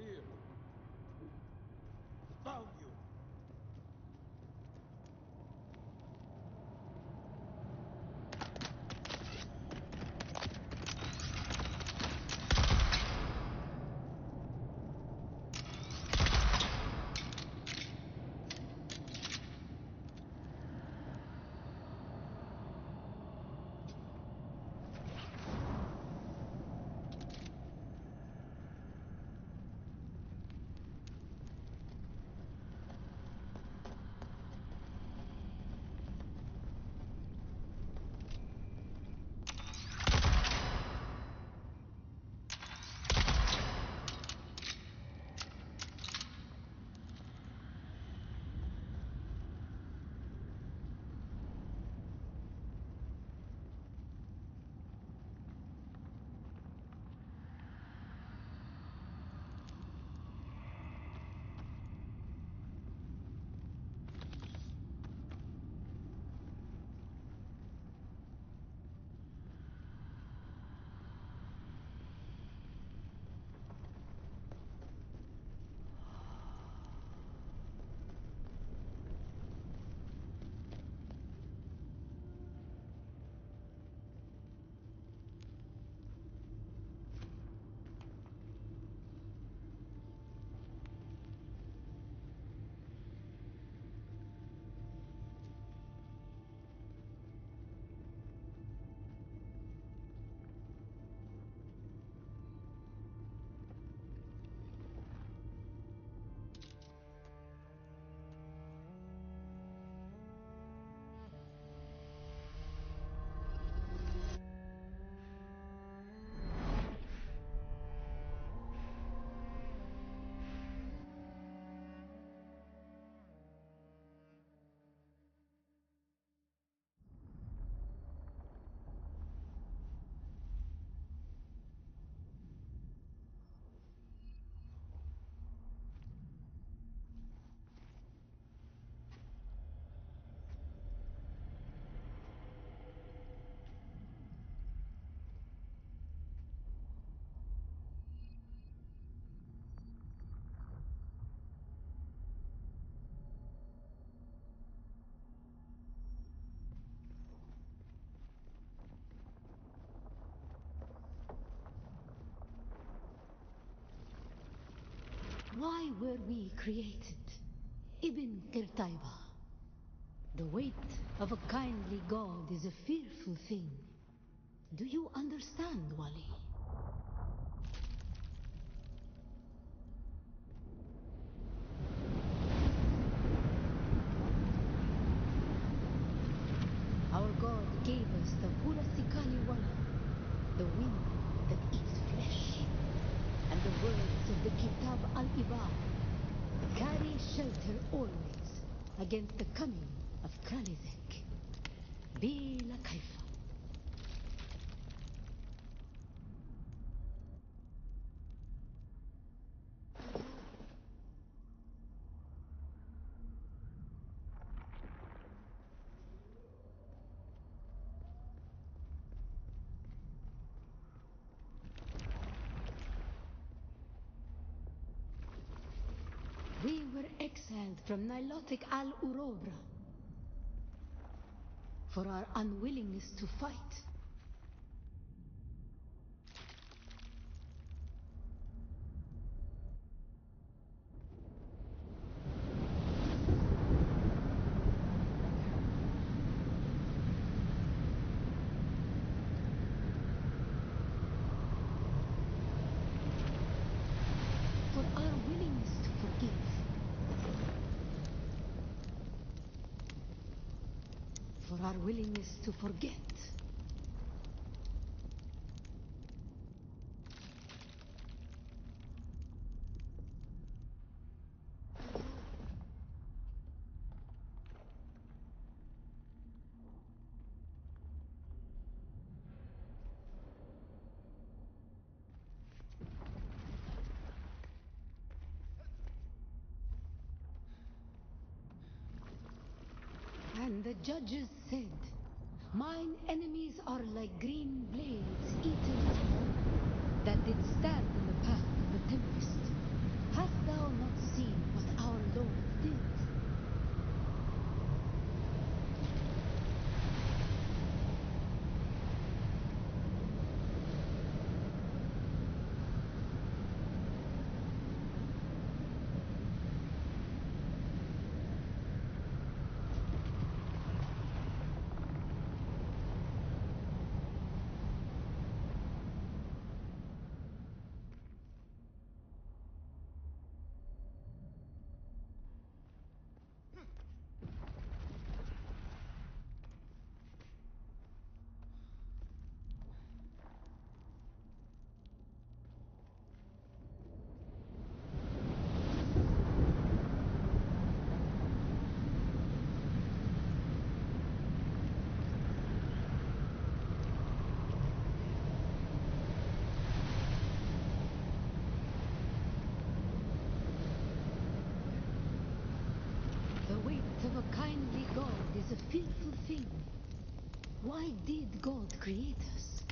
fear. Found you. Why were we created? Ibn Qirtaiba. The weight of a kindly god is a fearful thing. Do you understand, Wali? Our god gave us the Hurasikali Wala, the wind that eats flesh, and the words of the Kitab al-Ibar. Carry shelter always against the coming of Kralizek. Bila Kaifa. We were exiled from Nilotic Al-Urobra for our unwillingness to fight. For our willingness to forgive. For our willingness to forget. And the judges said, mine enemies are like green blades eaten that did stand in the path of the tempest. a kindly God is a fearful thing, why did God create us?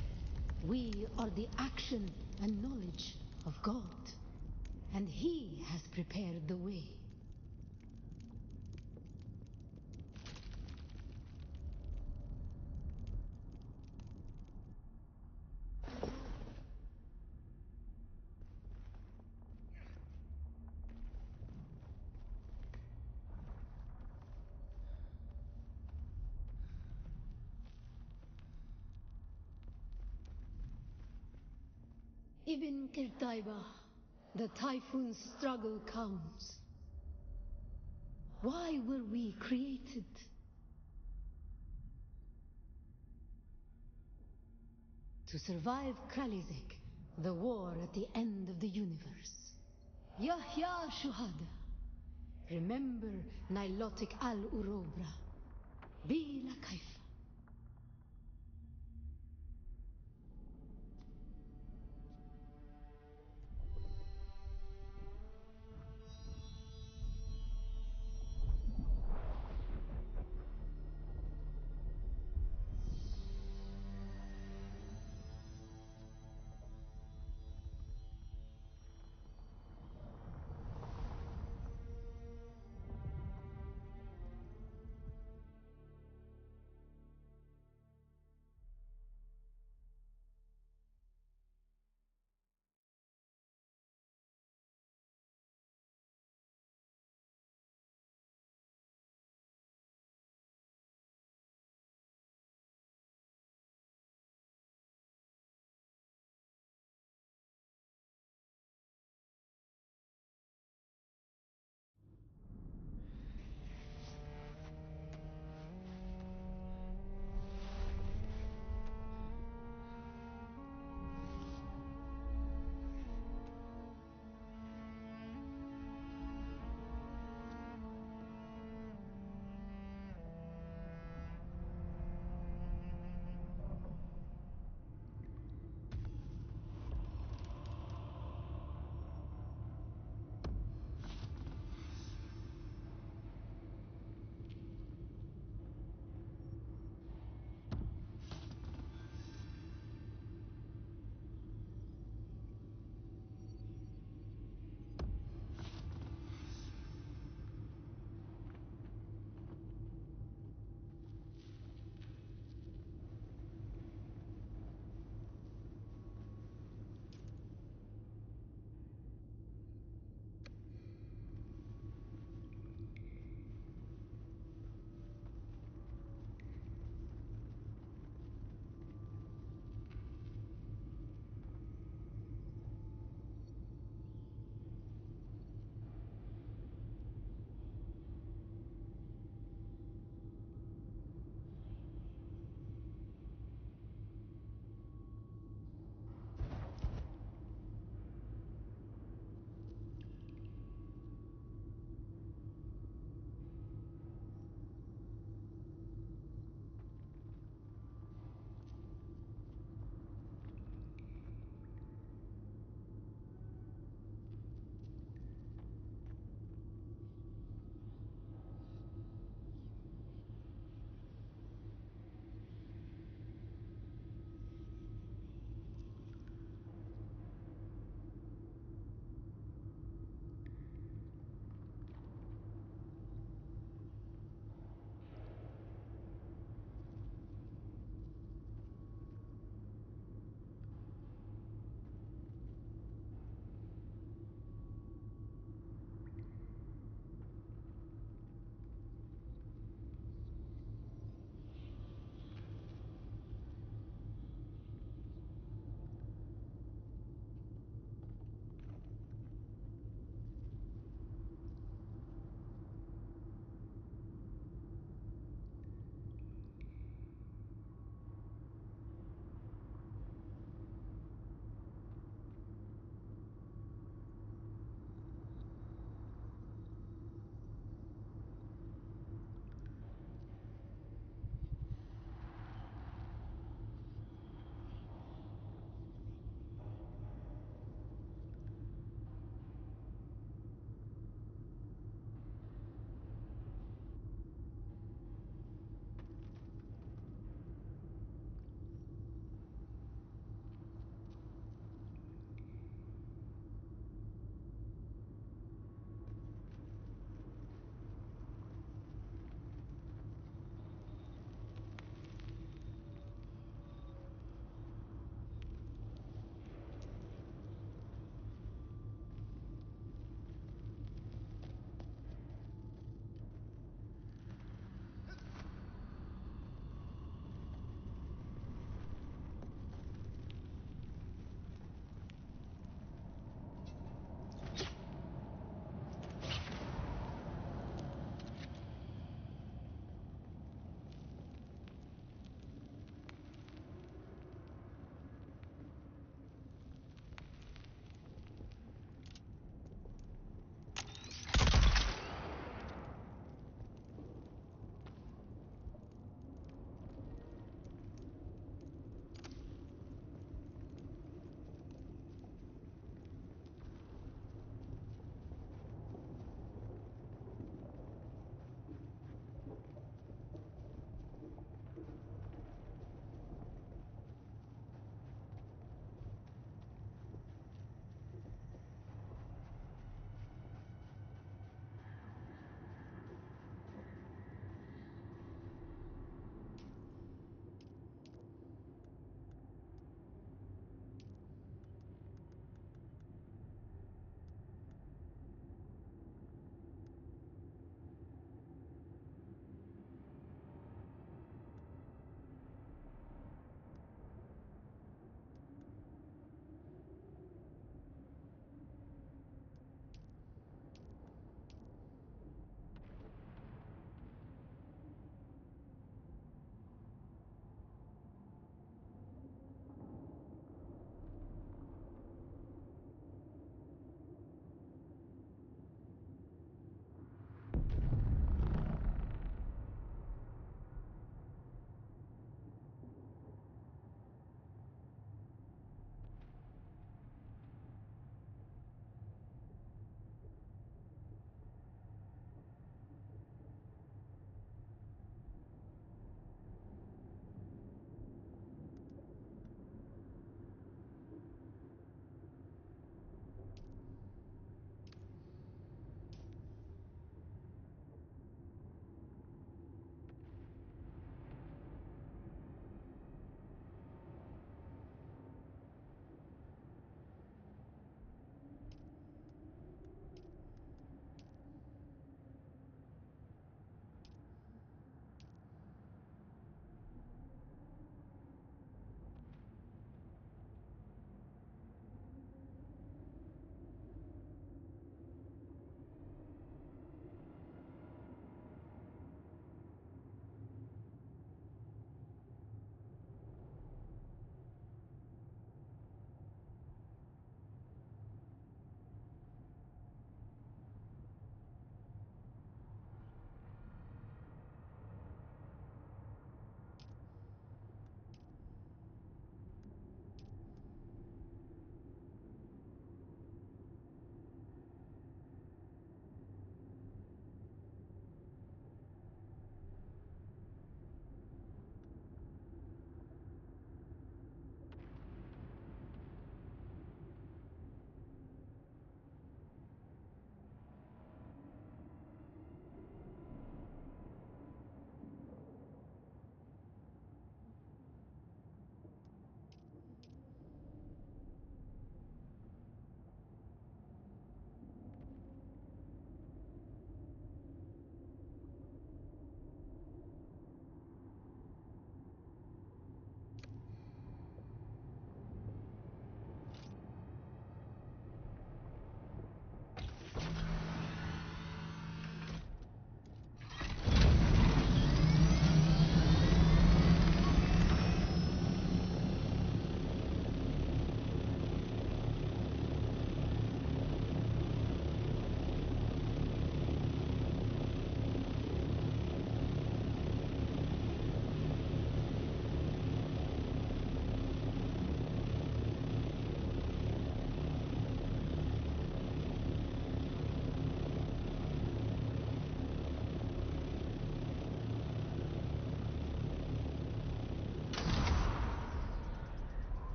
We are the action and knowledge of God, and He has prepared the way. Ibn Kirtaiba, the typhoon's struggle counts. Why were we created? To survive Kralizek, the war at the end of the universe. Yahya Shuhada, remember Nilotic al-Urobra, Bila Kaifa.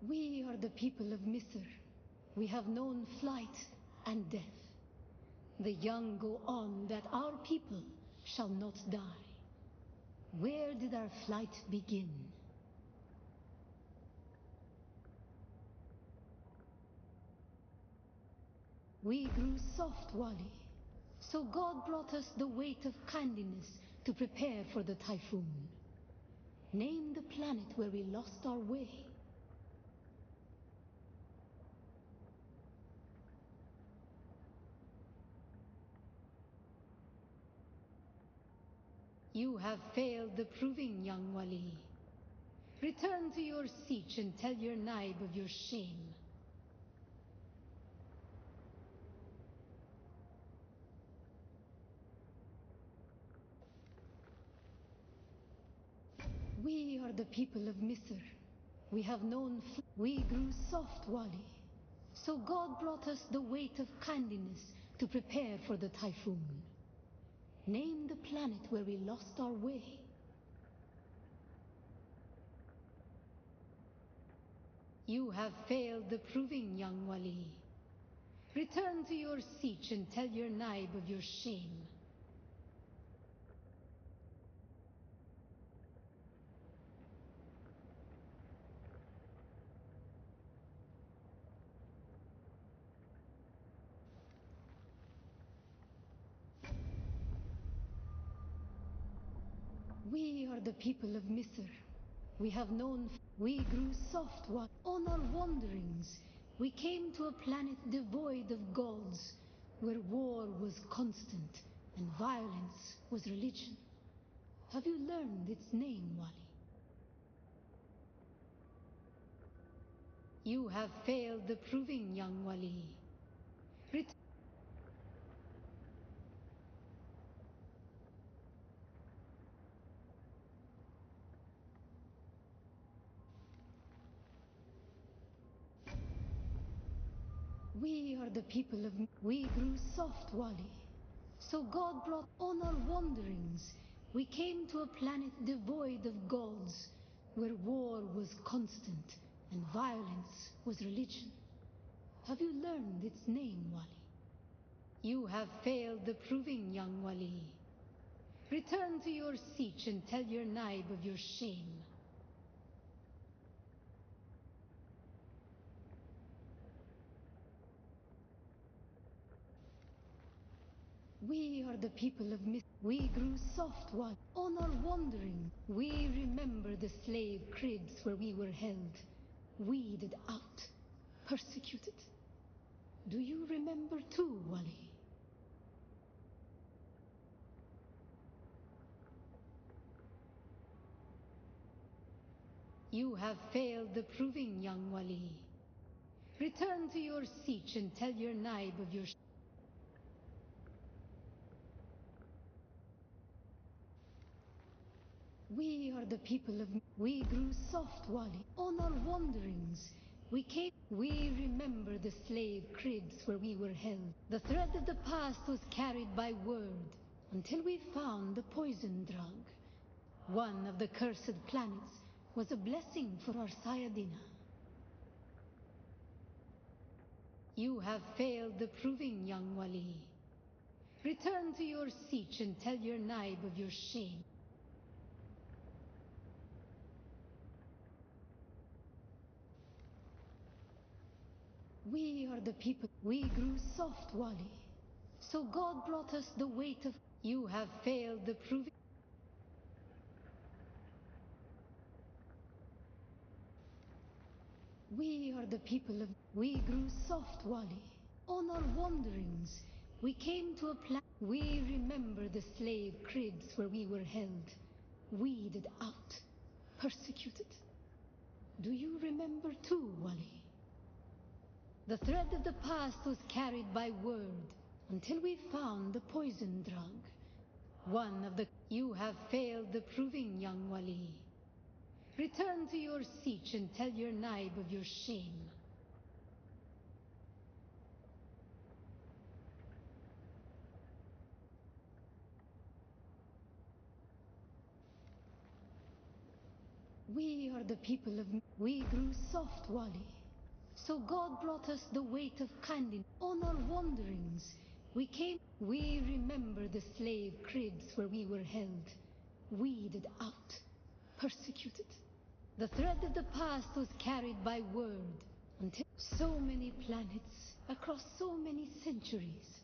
We are the people of Misr. We have known flight and death. The young go on that our people shall not die. Where did our flight begin? We grew soft, Wali. So God brought us the weight of kindness to prepare for the typhoon. Name the planet where we lost our way. You have failed the proving, young Wali. Return to your siege and tell your Naib of your shame. We are the people of Misr. We have known we grew soft, Wali. So God brought us the weight of kindness to prepare for the typhoon. Name the planet where we lost our way. You have failed the proving, young Wali. Return to your siege and tell your Naib of your shame. We are the people of Misr. We have known we grew soft on our wanderings. We came to a planet devoid of gods, where war was constant and violence was religion. Have you learned its name, Wali? You have failed the proving, young Wali. We are the people of we grew soft, Wali. So God brought on our wanderings. We came to a planet devoid of gods, where war was constant and violence was religion. Have you learned its name, Wali? You have failed the proving, young Wali. Return to your siege and tell your Naib of your shame. We are the people of we grew soft, Wali. On our wandering, we remember the slave cribs where we were held, weeded out, persecuted. Do you remember too, Wali? You have failed the proving, young Wali. Return to your siege and tell your Naib of your We are the people of we grew soft, Wali. On our wanderings, we remember the slave cribs where we were held. The thread of the past was carried by word until we found the poison drug. One of the cursed planets was a blessing for our Sayadina. You have failed the proving, young Wali. Return to your siege and tell your Naib of your shame. We are the people. We grew soft, Wali. So God brought us the weight of you have failed the proving. We are the people of we grew soft, Wali. On our wanderings, we came to a planet. We remember the slave cribs where we were held, weeded out, persecuted. Do you remember too, Wali? The thread of the past was carried by word until we found the poison drug. One of the you have failed the proving, young Wali. Return to your siege and tell your Naib of your shame. We are the people of... We grew soft, Wally. So God brought us the weight of kindness. On our wanderings, we came... We remember the slave cribs where we were held, weeded out, persecuted. The thread of the past was carried by word until so many planets, across so many centuries,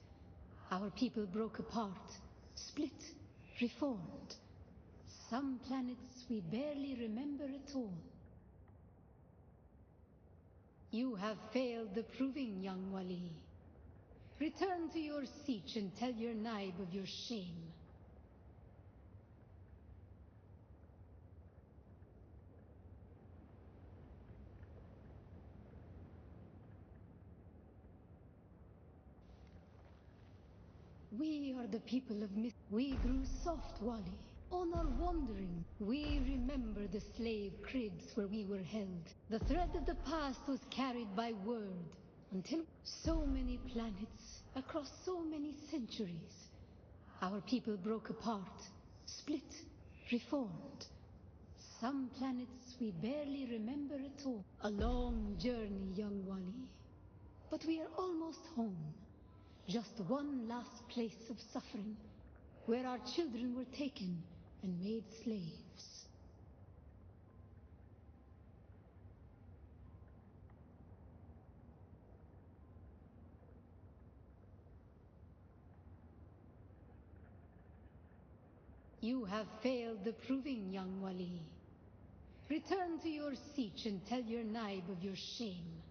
our people broke apart, split, reformed. Some planets we barely remember at all. You have failed the proving, young Wali. Return to your siege and tell your Naib of your shame. We are the people of We grew soft, Wali. On our wandering, we remember the slave cribs where we were held. The thread of the past was carried by word until so many planets, across so many centuries, our people broke apart, split, reformed. Some planets we barely remember at all. A long journey, young Wali. But we are almost home. Just one last place of suffering, where our children were taken and made slaves. You have failed the proving, young Wali. Return to your siege and tell your Naib of your shame.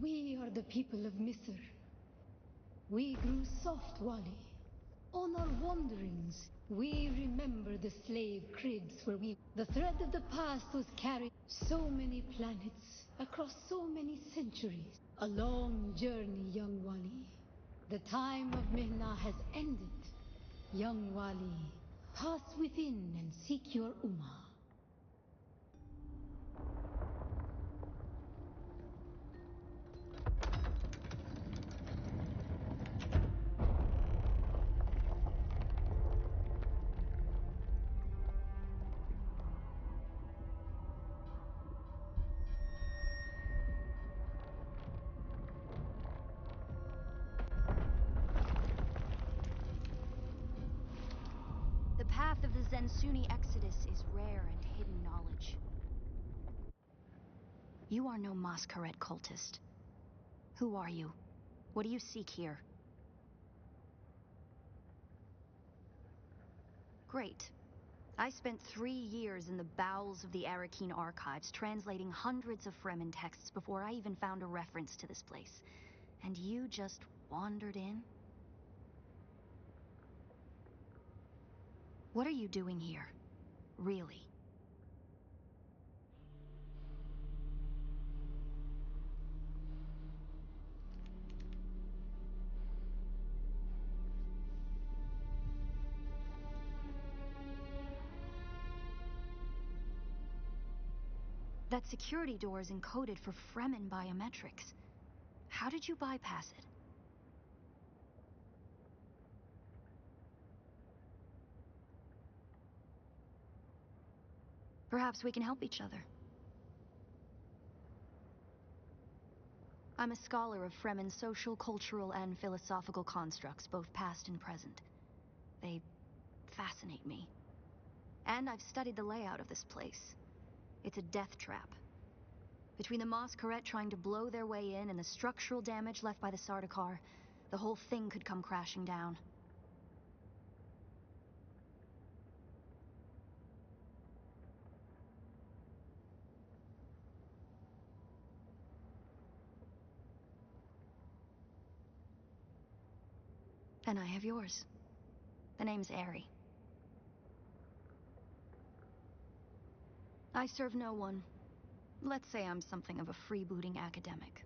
We are the people of Misr. We grew soft, Wali. On our wanderings, we remember the slave cribs where we... The thread of the past was carried so many planets, across so many centuries. A long journey, young Wali. The time of Mihna has ended. Young Wali, pass within and seek your Ummah. The path of the Zensuni Exodus is rare and hidden knowledge. You are no Masquerade cultist. Who are you? What do you seek here? Great. I spent 3 years in the bowels of the Arakeen archives, translating hundreds of Fremen texts before I even found a reference to this place. And you just wandered in? What are you doing here? Really? That security door is encoded for Fremen biometrics. How did you bypass it? Perhaps we can help each other. I'm a scholar of Fremen social, cultural, and philosophical constructs, both past and present. They fascinate me. And I've studied the layout of this place. It's a death trap. Between the Masquerade trying to blow their way in and the structural damage left by the Sardaukar, the whole thing could come crashing down. And I have yours. The name's Aerie. I serve no one. Let's say I'm something of a freebooting academic.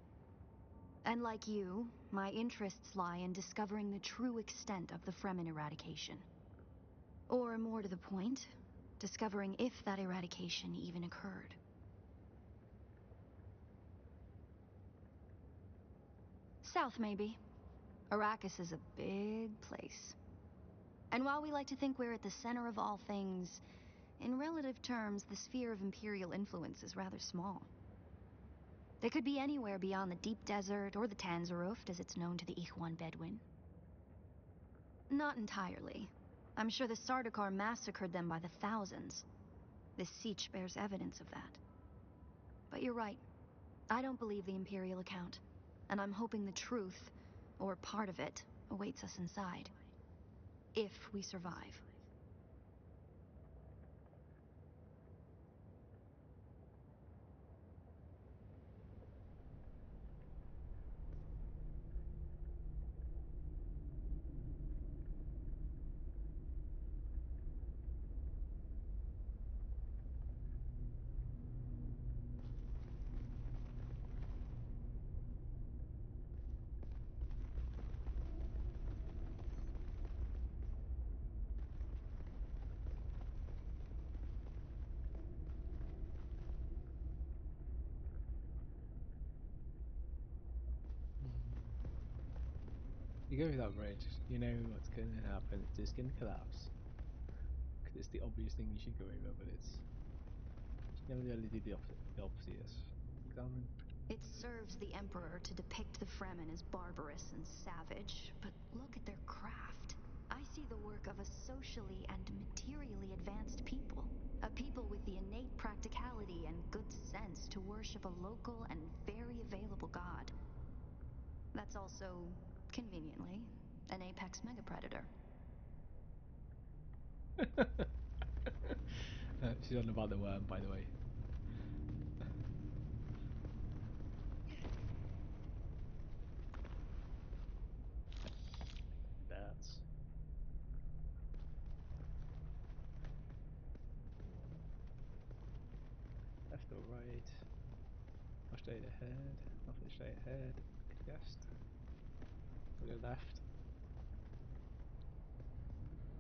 And like you, my interests lie in discovering the true extent of the Fremen eradication. Or more to the point, discovering if that eradication even occurred. South, maybe. Arrakis is a big place. And while we like to think we're at the center of all things, in relative terms, the sphere of Imperial influence is rather small. They could be anywhere beyond the deep desert or the Tanzaruft, as it's known to the Ikhwan Bedouin. Not entirely. I'm sure the Sardaukar massacred them by the thousands. This siege bears evidence of that. But you're right. I don't believe the Imperial account, and I'm hoping the truth, or part of it, awaits us inside. If we survive. You go with that bridge, you know what's going to happen, it's just going to collapse. Because it's the obvious thing you should go over, but it's never really do the opposite. Yes. Examine. It serves the Emperor to depict the Fremen as barbarous and savage, but look at their craft. I see the work of a socially and materially advanced people. A people with the innate practicality and good sense to worship a local and very available god. That's also, conveniently, an apex megapredator. She's on about the worm, by the way. That's left or right? Or straight ahead? Nothing straight ahead. Yes. We'll go left.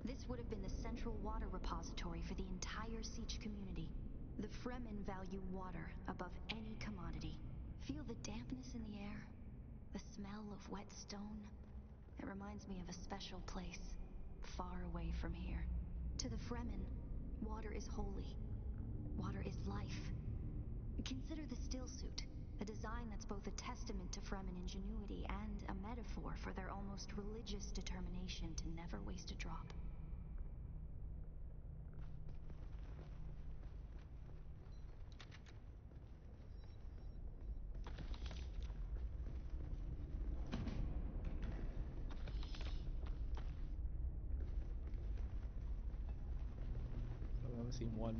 This would have been the central water repository for the entire Siege community. The Fremen value water above any commodity. Feel the dampness in the air? The smell of wet stone? It reminds me of a special place, far away from here. To the Fremen, water is holy. Water is life. Consider the stillsuit, a design that's both a testament to Fremen ingenuity and a metaphor for their almost religious determination to never waste a drop. I've only seen one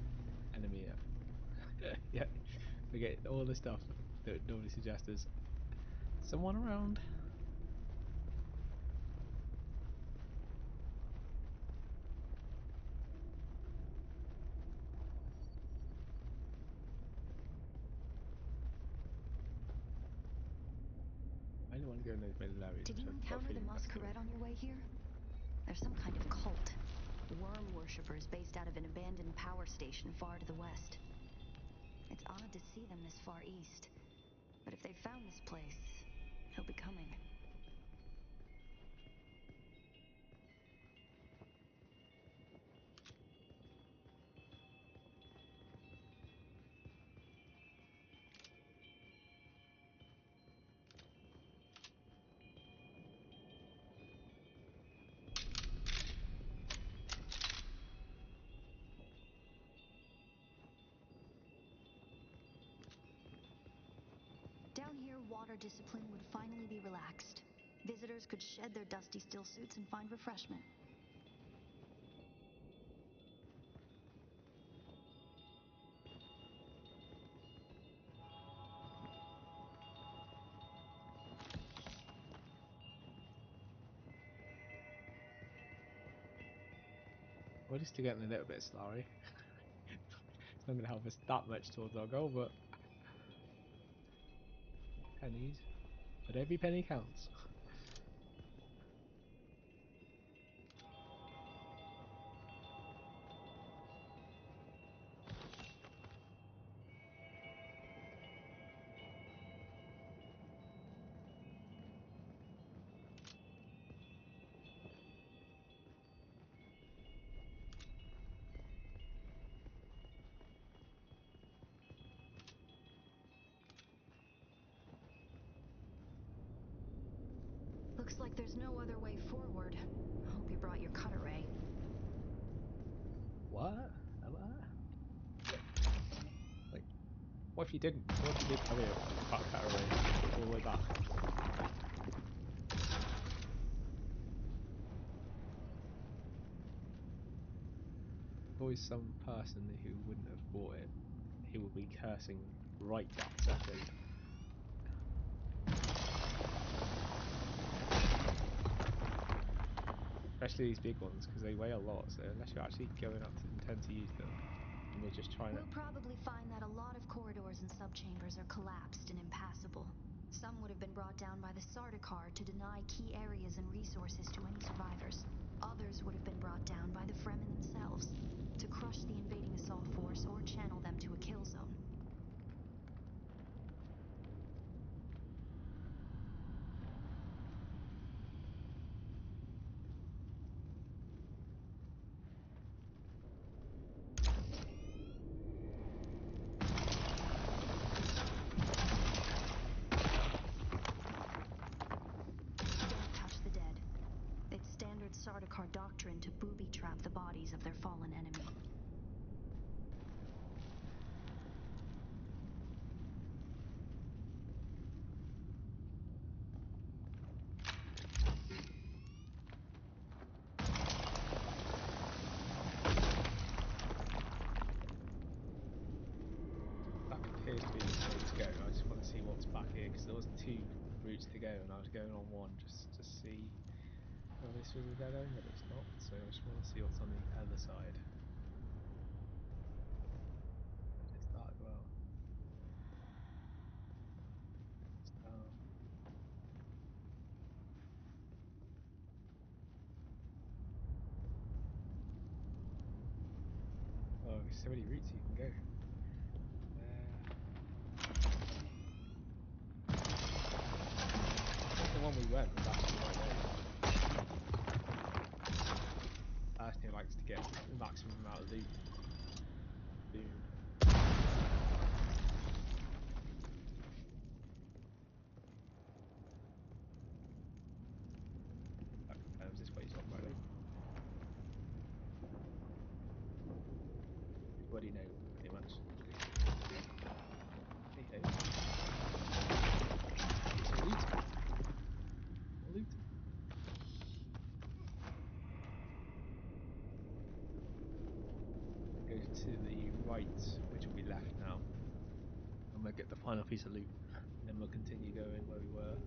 enemy yet. Yeah, we get all the stuff that nobody suggests. There's someone around. I don't want to go in those middle areas. Did you encounter the masquerade on your way here? There's some kind of cult. Worm worshippers based out of an abandoned power station far to the west. It's odd to see them this far east. But if they found this place, they'll be coming. Down here, water discipline would finally be relaxed. Visitors could shed their dusty stillsuits and find refreshment. We're just getting a little bit Solari. It's not going to help us that much towards our goal, but pennies. But every penny counts. Looks like there's no other way forward. Hope you brought your cutter ray. What? A what? Wait. What if you didn't? What if you did come here and back that away all the way back? Always some person who wouldn't have bought it, who will be cursing right that second. Especially these big ones, because they weigh a lot, so unless you're actually going up to intend to use them, and you're just trying We'll probably find that a lot of corridors and subchambers are collapsed and impassable. Some would have been brought down by the Sardaukar to deny key areas and resources to any survivors. Others would have been brought down by the Fremen themselves, to crush the invading assault force or channel them to a kill zone. Sardaukar doctrine to booby-trap the bodies of their fallen enemy. That appears to be the way to go. I just want to see what's back here, because there was 2 routes to go, and I was going on one just to see. Well, this was a dead end, but it's not, so I just want to see what's on the other side. It's that as well. It's down. Oh, there's so many routes you can go. The one we went was actually right there. Personally likes to get the maximum amount of loot. Dune. That confirms this way's on, by the way. Everybody know, pretty much. Hey ho. Loot. Go to the right, which will be left now, and we'll get the final piece of loot, and then we'll continue going where we were.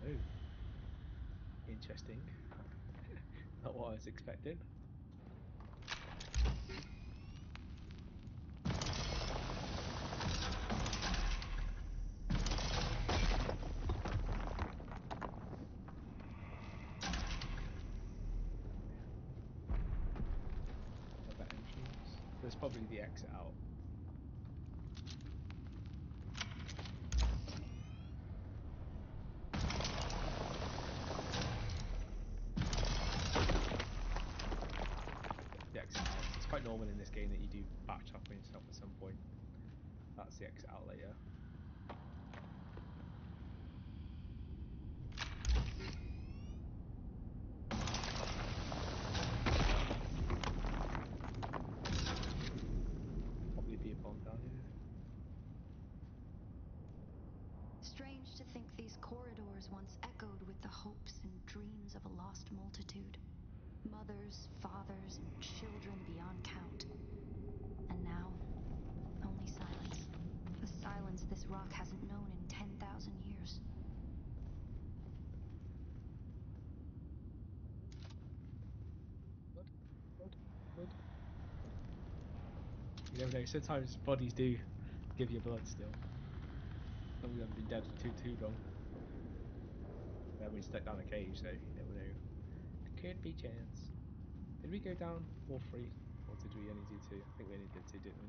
Oh, interesting. Not what I was expecting. Another entrance. There's probably the exit out. The exit out. It's quite normal in this game that you do backtrack on yourself at some point. That's the exit out later. Probably be a bomb down here. Strange to think these corridors once echoed with the hopes and dreams of a lost multitude. Mothers, fathers, and children beyond count. And now, only silence. The silence this rock hasn't known in 10,000 years. Blood. You never know, sometimes bodies do give you blood still. Some of them have been dead for too long. They haven't been stuck down a cage, so you never know. There could be a chance. Did we go down all 3? Or did we only do 2? I think we only did 2, didn't we?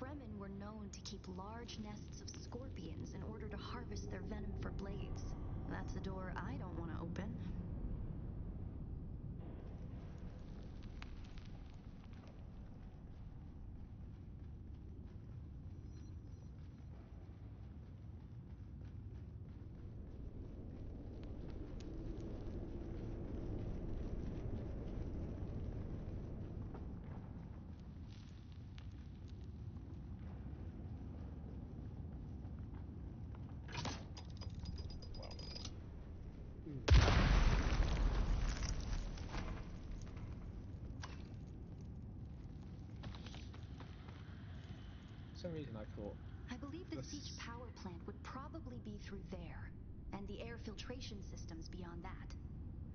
Fremen were known to keep large nests of scorpions in order to harvest their venom for blades. That's a door I don't want to open. For some reason I thought I believe the siege power plant would probably be through there, and the air filtration systems beyond that.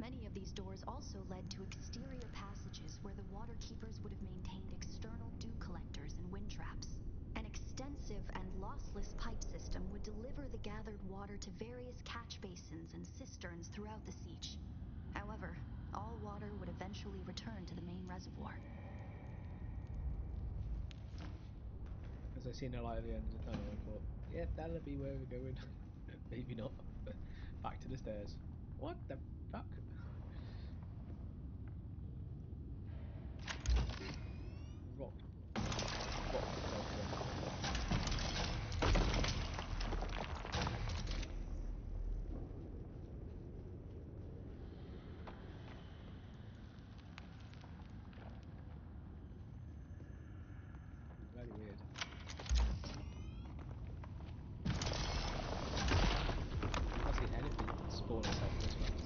Many of these doors also led to exterior passages where the water keepers would have maintained external dew collectors and wind traps. An extensive and lossless pipe system would deliver the gathered water to various catch basins and cisterns throughout the siege. However, all water would eventually return to the main reservoir. as I seen a light at the end of the tunnel, I thought, yeah, that'll be where we're going. Maybe not. Back to the stairs. What the fuck? Rock. Rock itself again. Very weird. I've seen anything spawn itself this fast.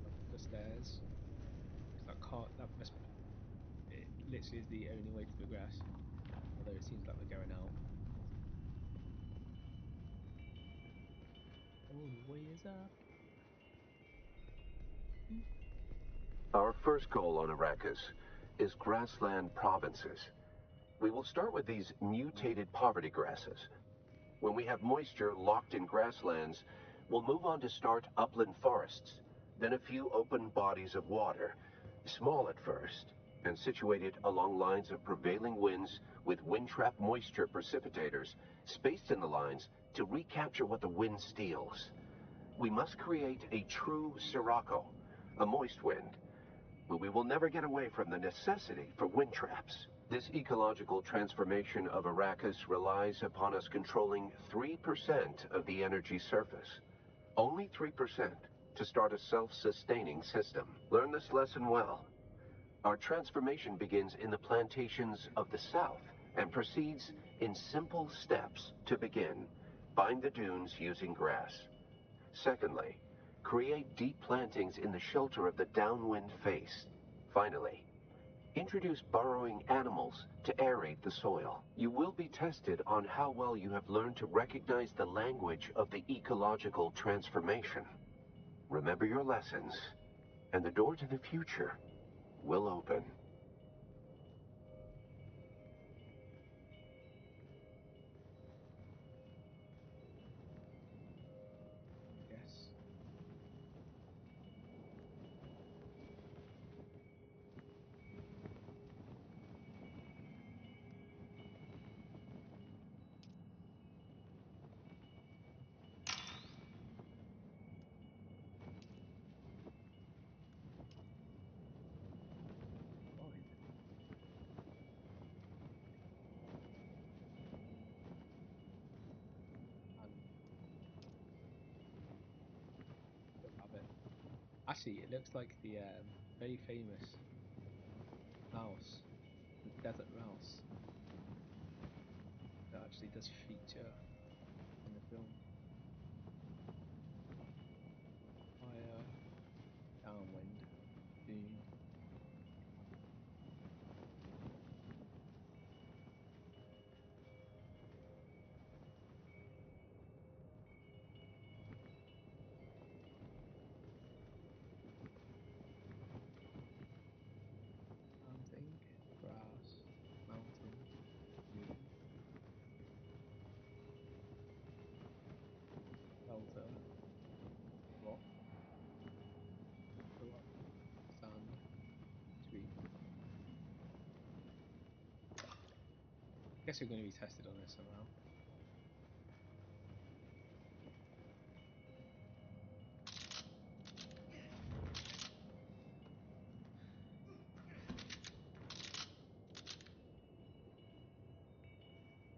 Up the stairs. That must. It literally is the only way to progress. Although it seems like we're going out. Oh, the way is up. Our first goal on Arrakis is grassland provinces. We will start with these mutated poverty grasses. When we have moisture locked in grasslands, we'll move on to start upland forests, then a few open bodies of water, small at first, and situated along lines of prevailing winds with wind-trap moisture precipitators spaced in the lines to recapture what the wind steals. We must create a true sirocco, a moist wind, but we will never get away from the necessity for wind traps. This ecological transformation of Arrakis relies upon us controlling 3% of the energy surface. Only 3% to start a self-sustaining system. Learn this lesson well. Our transformation begins in the plantations of the south and proceeds in simple steps to begin. Bind the dunes using grass. Secondly, create deep plantings in the shelter of the downwind face. Finally, introduce burrowing animals to aerate the soil. You will be tested on how well you have learned to recognize the language of the ecological transformation. Remember your lessons, and the door to the future will open. Yes. Actually, it looks like the very famous mouse, the desert mouse, that actually does feature in the film. Fire, downwind, dune. Planting, grass, mountain, dune. Guess we're going to be tested on this somehow.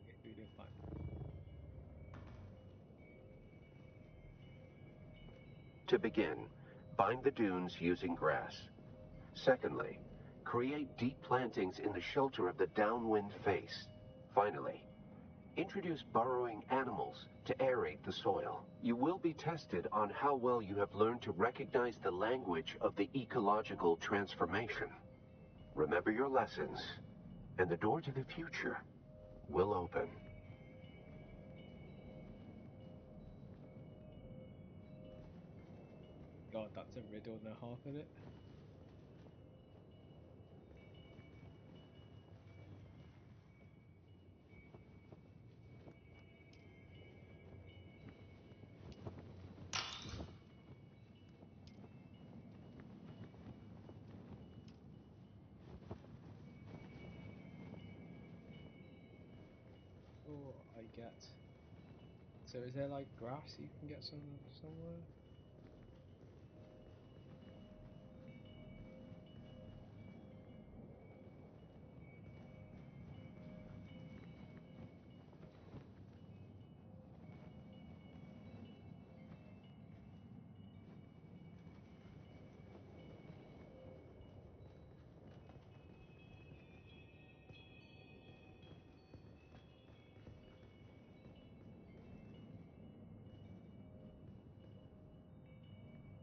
Okay, we didn't find it. To begin, bind the dunes using grass. Secondly, create deep plantings in the shelter of the downwind face. Finally, introduce burrowing animals to aerate the soil. You will be tested on how well you have learned to recognize the language of the ecological transformation. Remember your lessons, and the door to the future will open. God, that's a riddle and a half in it. Oh, I get. So is there like grass you can get somewhere?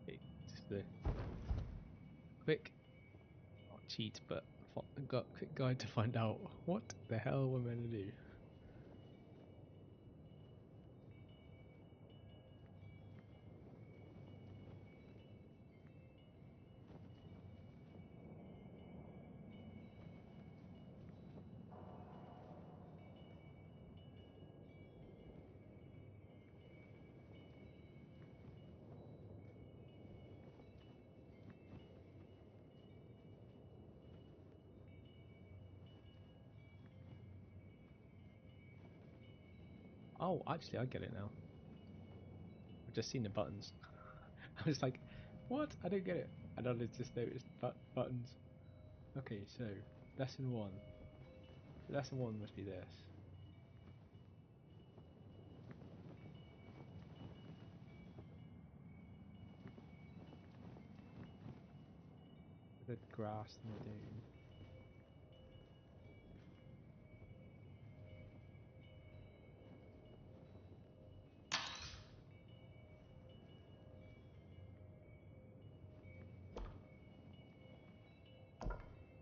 Okay, just a quick, not cheat, but got a quick guide to find out what the hell we're meant to do. Oh, actually, I get it now. I've just seen the buttons. I was like, what? I don't get it. And I just noticed buttons. Okay, so lesson one. Lesson one must be this. The grass and the dune.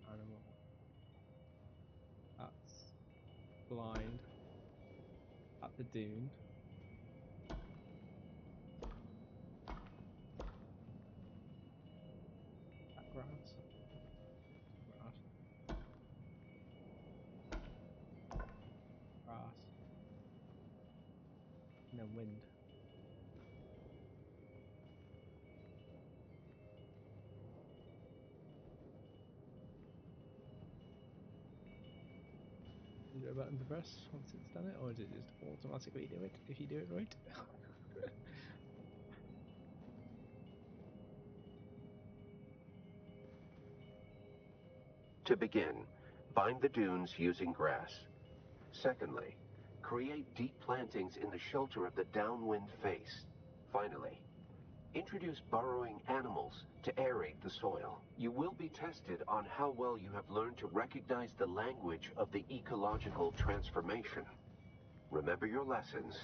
Animal. That's blind. At the dune. That grass. Grass. Grass. And then wind. Is there a button to press once it's done it, or does it just automatically do it if you do it right? To begin, bind the dunes using grass. Secondly, create deep plantings in the shelter of the downwind face. Finally, introduce burrowing animals to aerate the soil. You will be tested on how well you have learned to recognize the language of the ecological transformation. Remember your lessons,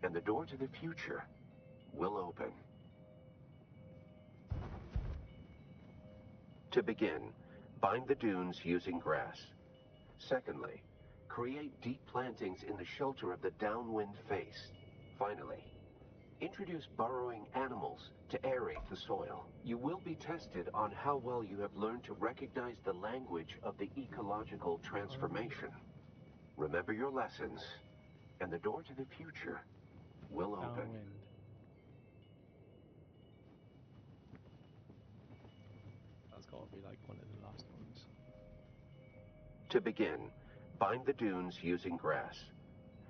and the door to the future will open. To begin, bind the dunes using grass. Secondly, create deep plantings in the shelter of the downwind face. Finally, introduce burrowing animals to aerate the soil. You will be tested on how well you have learned to recognize the language of the ecological transformation. Remember your lessons, and the door to the future will open. Downwind. That's got to be like one of the last ones. To begin, bind the dunes using grass.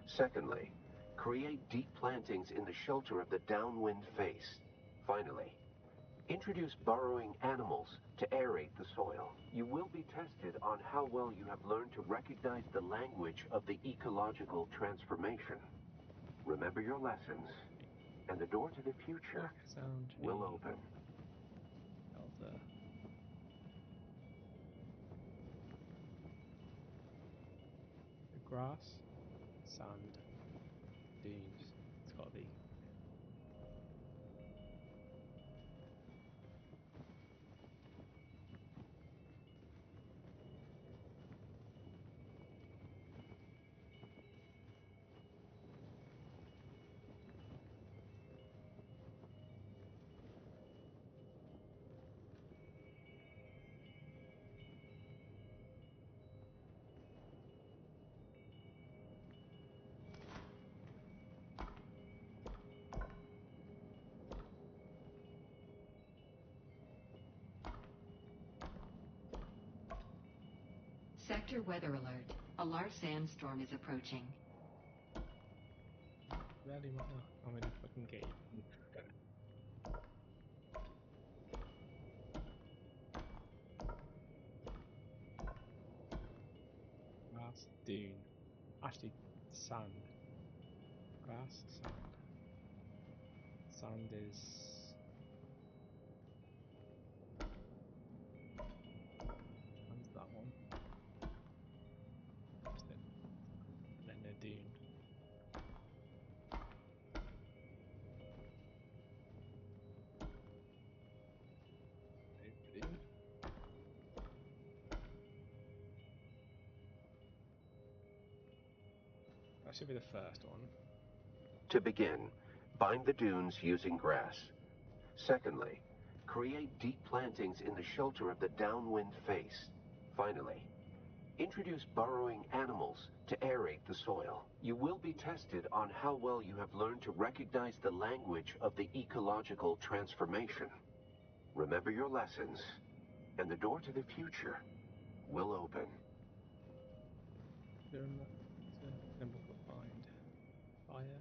Secondly, create deep plantings in the shelter of the downwind face. Finally, introduce burrowing animals to aerate the soil. You will be tested on how well you have learned to recognize the language of the ecological transformation. Remember your lessons, and the door to the future Sound will open. Delta. The grass, sand, dunes. It's got to be. Sector weather alert. A large sandstorm is approaching. Really matter. I'm in a fucking game. Grass, dune. Actually, sand. Grass, sand. Sand is. Sand's that one. That's it. And then a dune. Dune. That should be the first one. To begin, bind the dunes using grass. Secondly, create deep plantings in the shelter of the downwind face. Finally, introduce burrowing animals to aerate the soil. You will be tested on how well you have learned to recognize the language of the ecological transformation. Remember your lessons, and the door to the future will open. Is there a symbol for bind? Fire?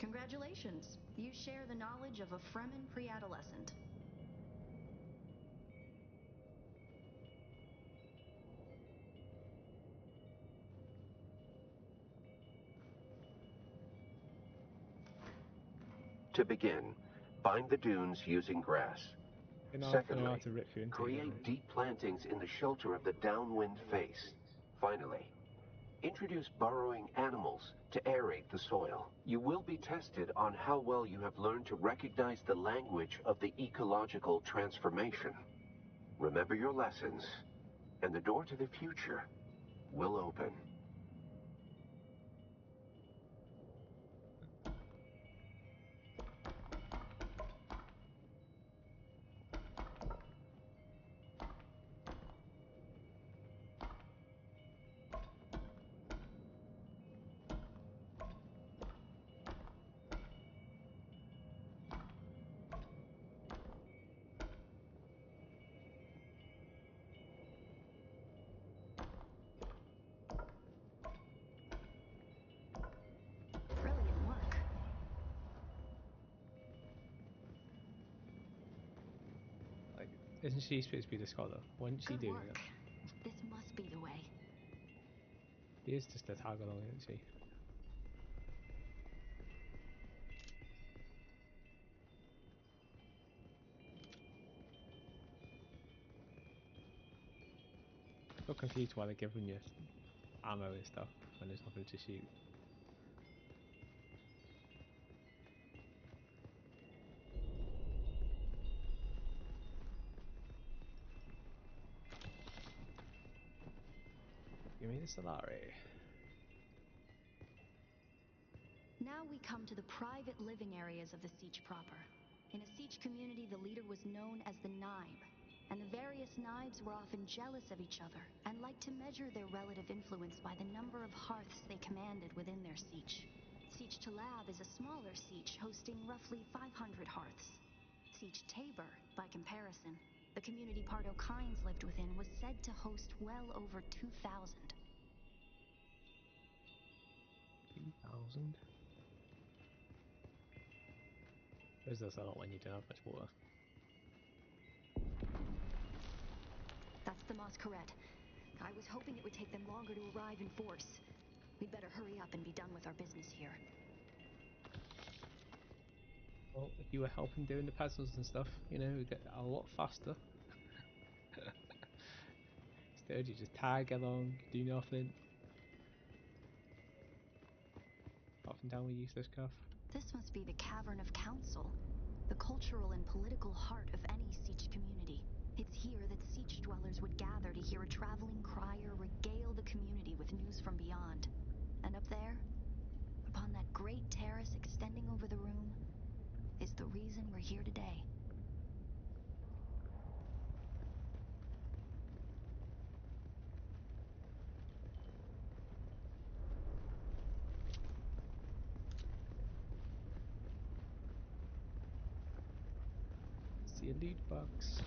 Congratulations. You share the knowledge of a Fremen pre-adolescent. To begin, bind the dunes using grass. Secondly, create deep plantings in the shelter of the downwind face. Finally, introduce burrowing animals to aerate the soil. You will be tested on how well you have learned to recognize the language of the ecological transformation. Remember your lessons, and the door to the future will open. Brilliant work. Like, isn't she supposed to be the scholar? Wouldn't she Good do work. it? This must be the way. She is just a tag along, isn't she? So confused why they're giving you ammo and stuff when there's nothing to shoot. Give me the Solari. Now we come to the private living areas of the Siege proper. In a Siege community, the leader was known as the Naib, and the various Naibs were often jealous of each other and liked to measure their relative influence by the number of hearths they commanded within their Siege. Siege Talab is a smaller Siege hosting roughly 500 hearths. Siege Tabor, by comparison, the community Pardo Kynes lived within, was said to host well over 2,000. 2,000? Suppose that's a lot when you don't have much water. That's the Masquerade. I was hoping it would take them longer to arrive in force. We'd better hurry up and be done with our business here. Well, if you were helping doing the puzzles and stuff, you know, it'd get a lot faster. Instead, you just tag along, do nothing. Up and down with useless stuff. This must be the Cavern of Council, the cultural and political heart of any Siege community. It's here that Siege dwellers would gather to hear a traveling crier regale the community with news from beyond. And up there, upon that great terrace extending over the room, is the reason we're here today. See a loot box.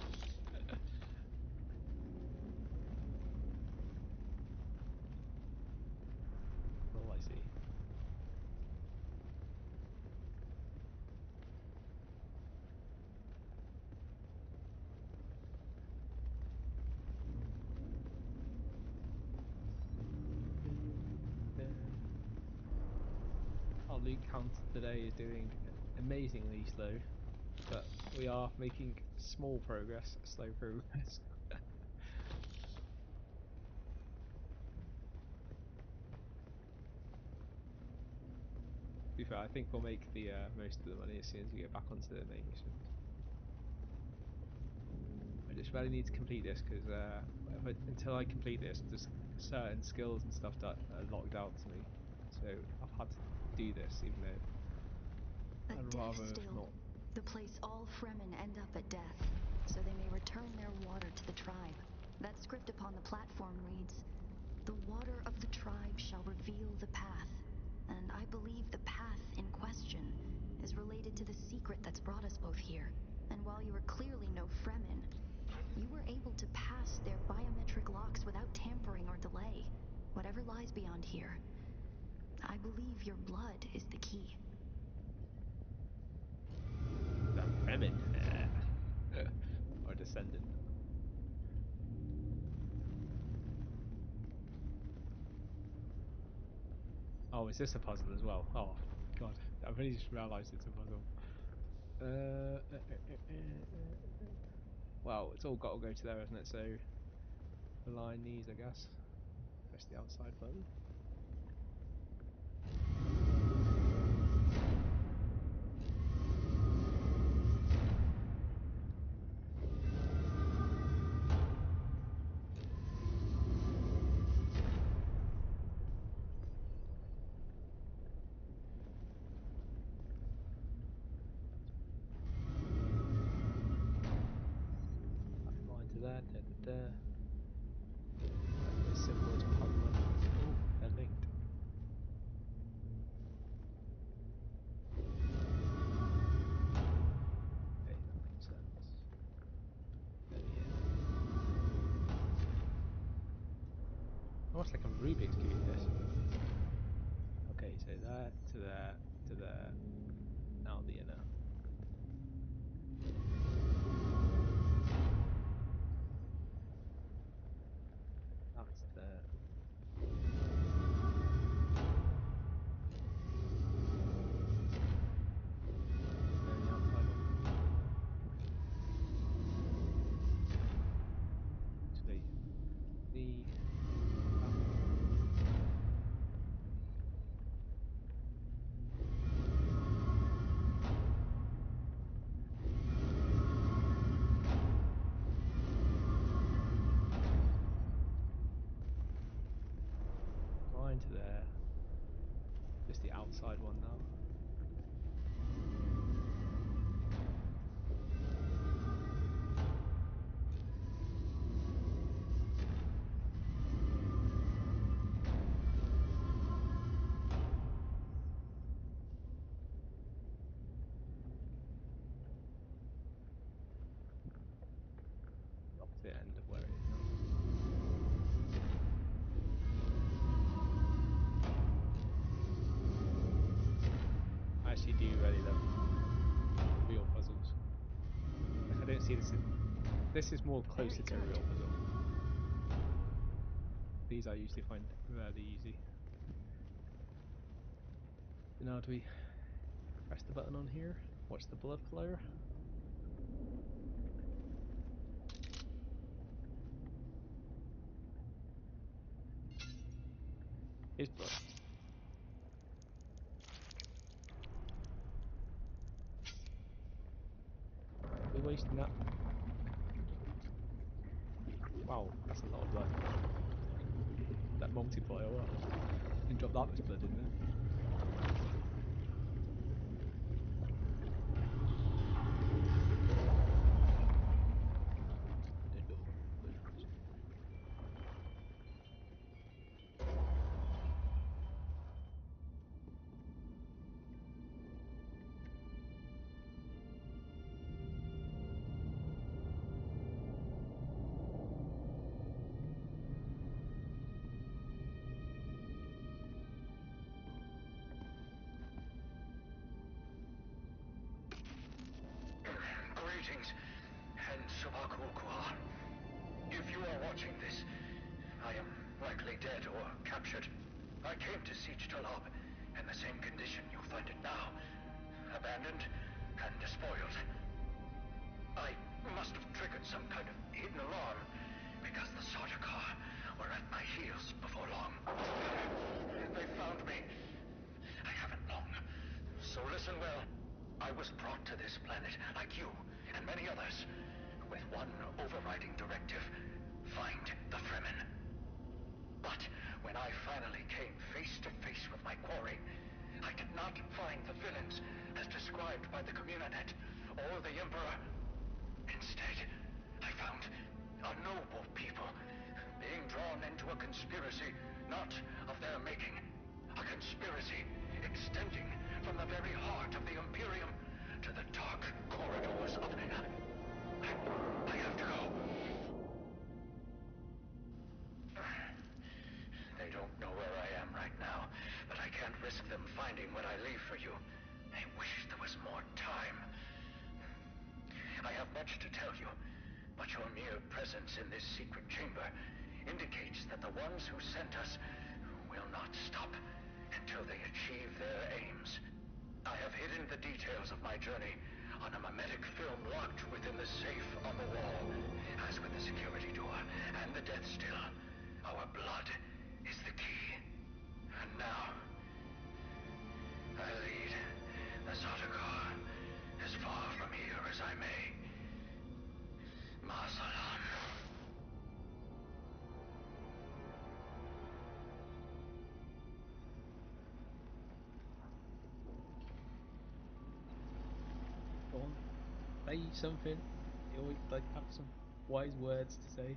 Oh, I see. Our loot count today is doing amazingly slow, but we are making small progress, slow progress. To be fair, I think we'll make the most of the money as soon as we get back onto the main missions. I just really need to complete this because until I complete this, there's certain skills and stuff that are locked out to me. So I've had to do this, even though I'd rather not. The place all Fremen end up at death, so they may return their water to the tribe. That script upon the platform reads, "The water of the tribe shall reveal the path." And I believe the path in question is related to the secret that's brought us both here. And while you are clearly no Fremen, you were able to pass their biometric locks without tampering or delay. Whatever lies beyond here, I believe your blood is the key. Oh, is this a puzzle as well? Oh, God. I've only just realised it's a puzzle. Well, it's all got to go to there, isn't it? So, align these, I guess. Press the outside button. There. As simple as puzzle. Oh, they're linked. Okay, that makes sense. Almost like a Rubik's Cube, this. Okay, so there, to there, to there. Now the inner. That's there. Line to there. Just the outside one now. Opposite end of where it is now. I actually do really love real puzzles. Like, I don't see this. This is more closer to a real puzzle. These I usually find really easy. So now do we press the button on here? Watch the blood flow. Here's blood. We're wasting that. Wow, that's a lot of blood. That multiplier, wow. Didn't drop that much blood in there. Greetings, and Subakukua. If you are watching this, I am likely dead or captured. I came to Siege Talab in the same condition you find it now. Abandoned and despoiled. I must have triggered some kind of hidden alarm, because the Sardaukar were at my heels before long. They found me. I haven't long. So listen well. I was brought to this planet, like you and many others, with one overriding directive: find the Fremen. But when I finally came face to face with my quarry, I did not find the villains as described by the Communanet or the Emperor. Instead, I found a noble people being drawn into a conspiracy not of their making. A conspiracy extending from the very heart of the Imperium to the dark corridors of... I have to go. They don't know where I am right now, but I can't risk them finding what I leave for you. I wish there was more time. I have much to tell you, but your mere presence in this secret chamber indicates that the ones who sent us will not stop until they achieve their aims. I have hidden the details of my journey on a mimetic film locked within the safe on the wall. As with the security door and the death still, our blood is the key. And now, I lead the Sardaukar as far from here as I may. Masalam. Go on, say something. You always like have some wise words to say.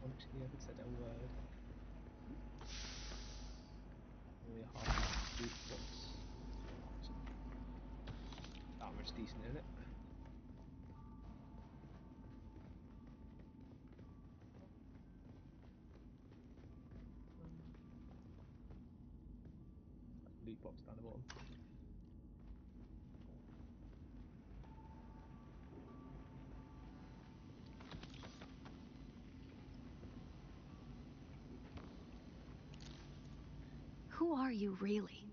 Honestly, I haven't said a word. Only a half loot box. Armor's decent, isn't it? Loot box down the bottom. Who are you really?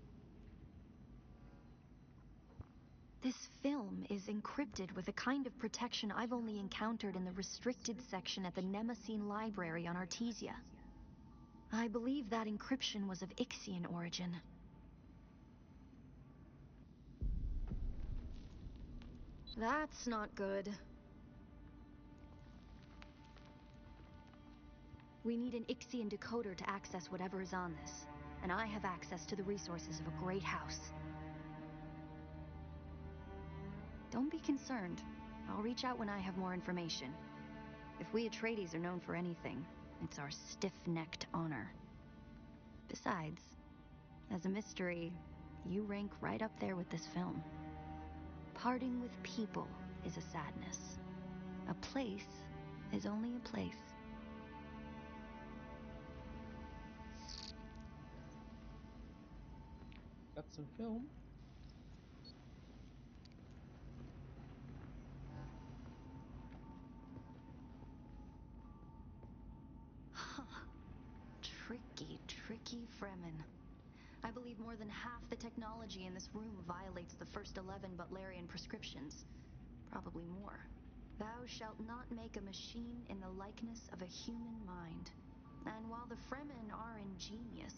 This film is encrypted with a kind of protection I've only encountered in the restricted section at the Nemesine Library on Artesia. I believe that encryption was of Ixian origin. That's not good. We need an Ixian decoder to access whatever is on this, and I have access to the resources of a great house. Don't be concerned. I'll reach out when I have more information. If we Atreides are known for anything, it's our stiff-necked honor. Besides, as a mystery, you rank right up there with this film. Parting with people is a sadness. A place is only a place. Got some film. Tricky Fremen. I believe more than half the technology in this room violates the first 11 Butlerian prescriptions. Probably more. Thou shalt not make a machine in the likeness of a human mind. And while the Fremen are ingenious,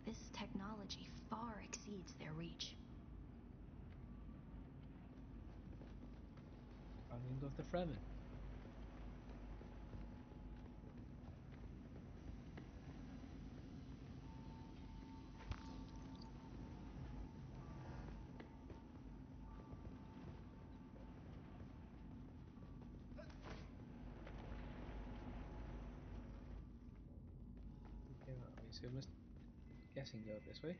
this technology far exceeds their reach. Guardians of the Fremen. Okay, right, so we must guessing go this way.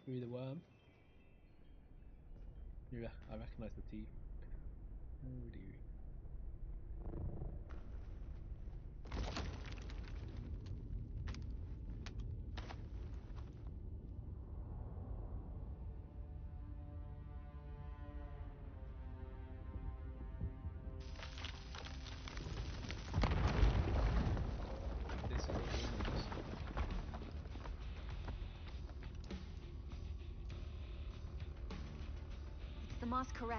Through the worm. Yeah, I recognise the teeth. Oh dear. This is dangerous. It's the Masquerade.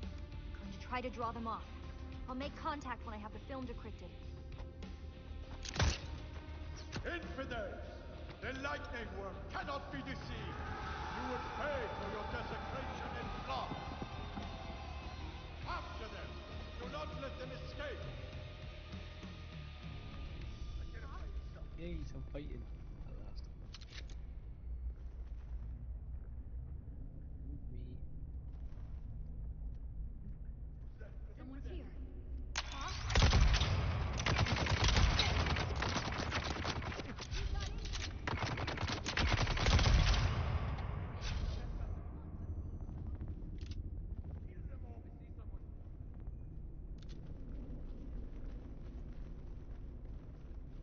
I'm going to try to draw them off. I'll make contact when I have the film decrypted. Infidels! The lightning worm cannot be deceived! You will pay for your desecration in blood! After them! Do not let them escape! Yay, some fighting at last. Move me. Someone's here.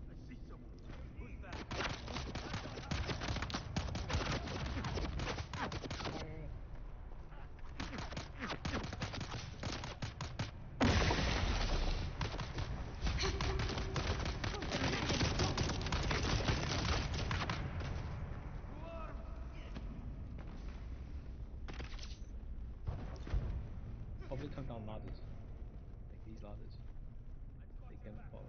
I see someone. Who's that? actually come down ladders. Like these ladders. They can follow.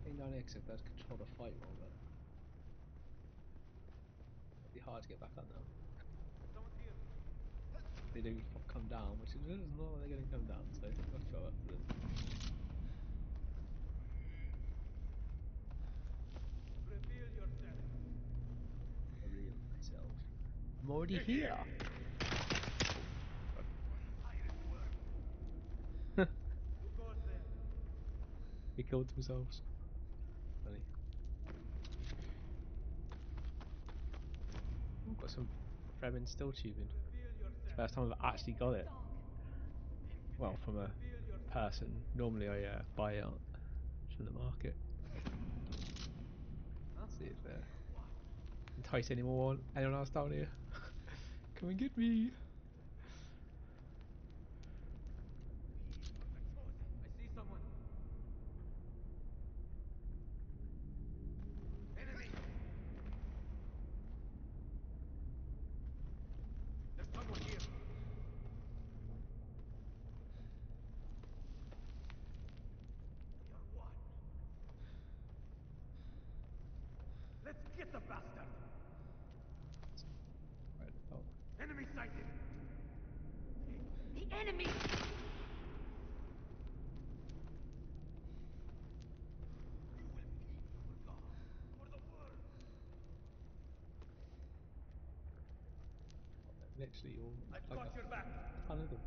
Getting down here because if there's control to fight well, but it'll be hard to get back up now. They do come down, which is not like they're going to come down, so I'll go up to them. Reveal yourself. Reveal myself. I'm already here! Who goes there? They killed themselves. Funny. I've got some Fremen still tubing. It's the first time I've actually got it. Well, from a person. Normally I buy it from the market. Let's see if entice anyone else down here. Come and get me! I see someone. Enemy. There's someone here. You're one. Let's get the bastard. Right at the top. Enemy sighted. The enemy! You will feed our God for the world. Literally all I've like got your back. a ton of them.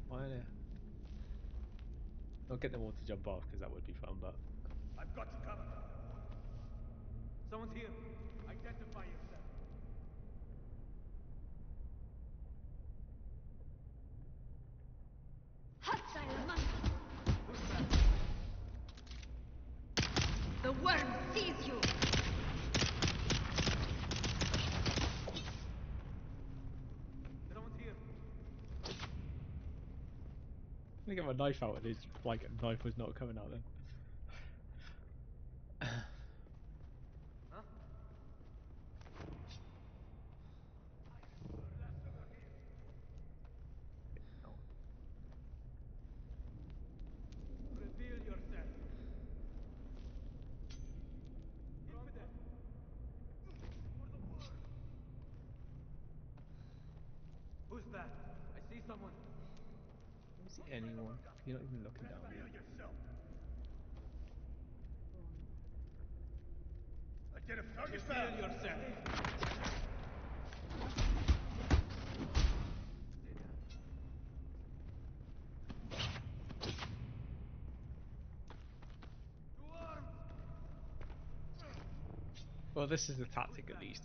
Why are there? I'll get them all to jump off because that would be fun, but I've got you covered. Someone's here. Identify yourself. Hostile among us! Who's that? The worm sees you! Someone's here. I'm gonna get my knife out and his like knife was not coming out then. Huh? Oh. Reveal yourself. Infidel. For the world. Who's that? I see someone. I don't see anyone. You're not even looking down. Reveal yourself. Identify yourself. To arms. Well, this is the tactic at least.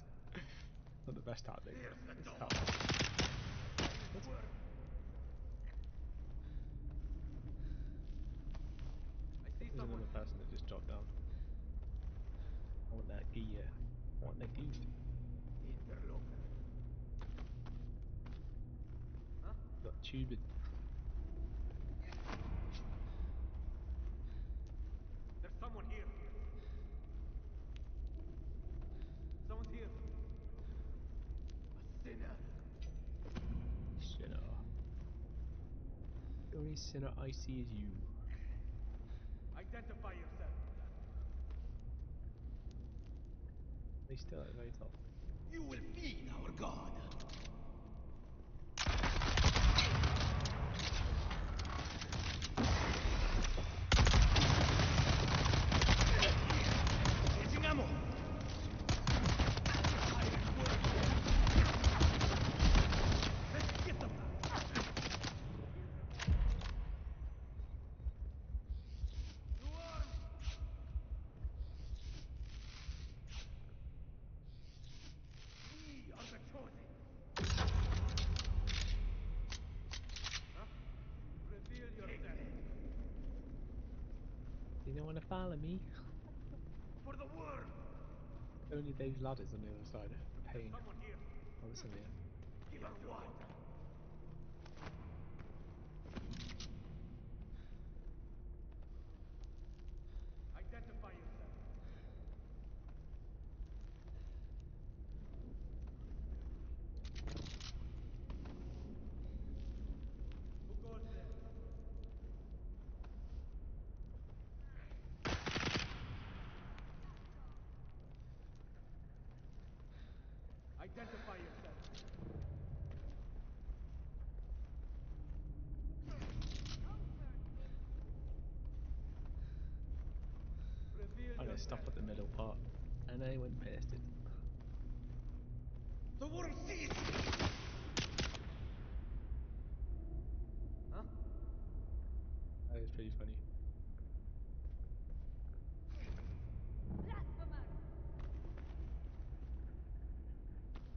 Not the best tactic, but it's a tactic. I see There's someone. another person that just dropped down. I want that gear. I want that gear. Interloper. Huh? Got tubing. There's someone here. Someone's here. A sinner. Sinner. The only sinner I see is you. Identify yourself. They still at the very top. You will feed our God. Changing ammo. Let's get them. To arms. We are the chosen. Huh? Reveal yourself. Do you want to follow me? For the world. Only those ladders on the other side are a pain. Someone here. Oh, there's some here. Give her what? Identify yourself. Who goes there? Identify yourself. Reveal I'm gonna stop at the middle part, and I went past it. The world sees! Huh? That was pretty funny.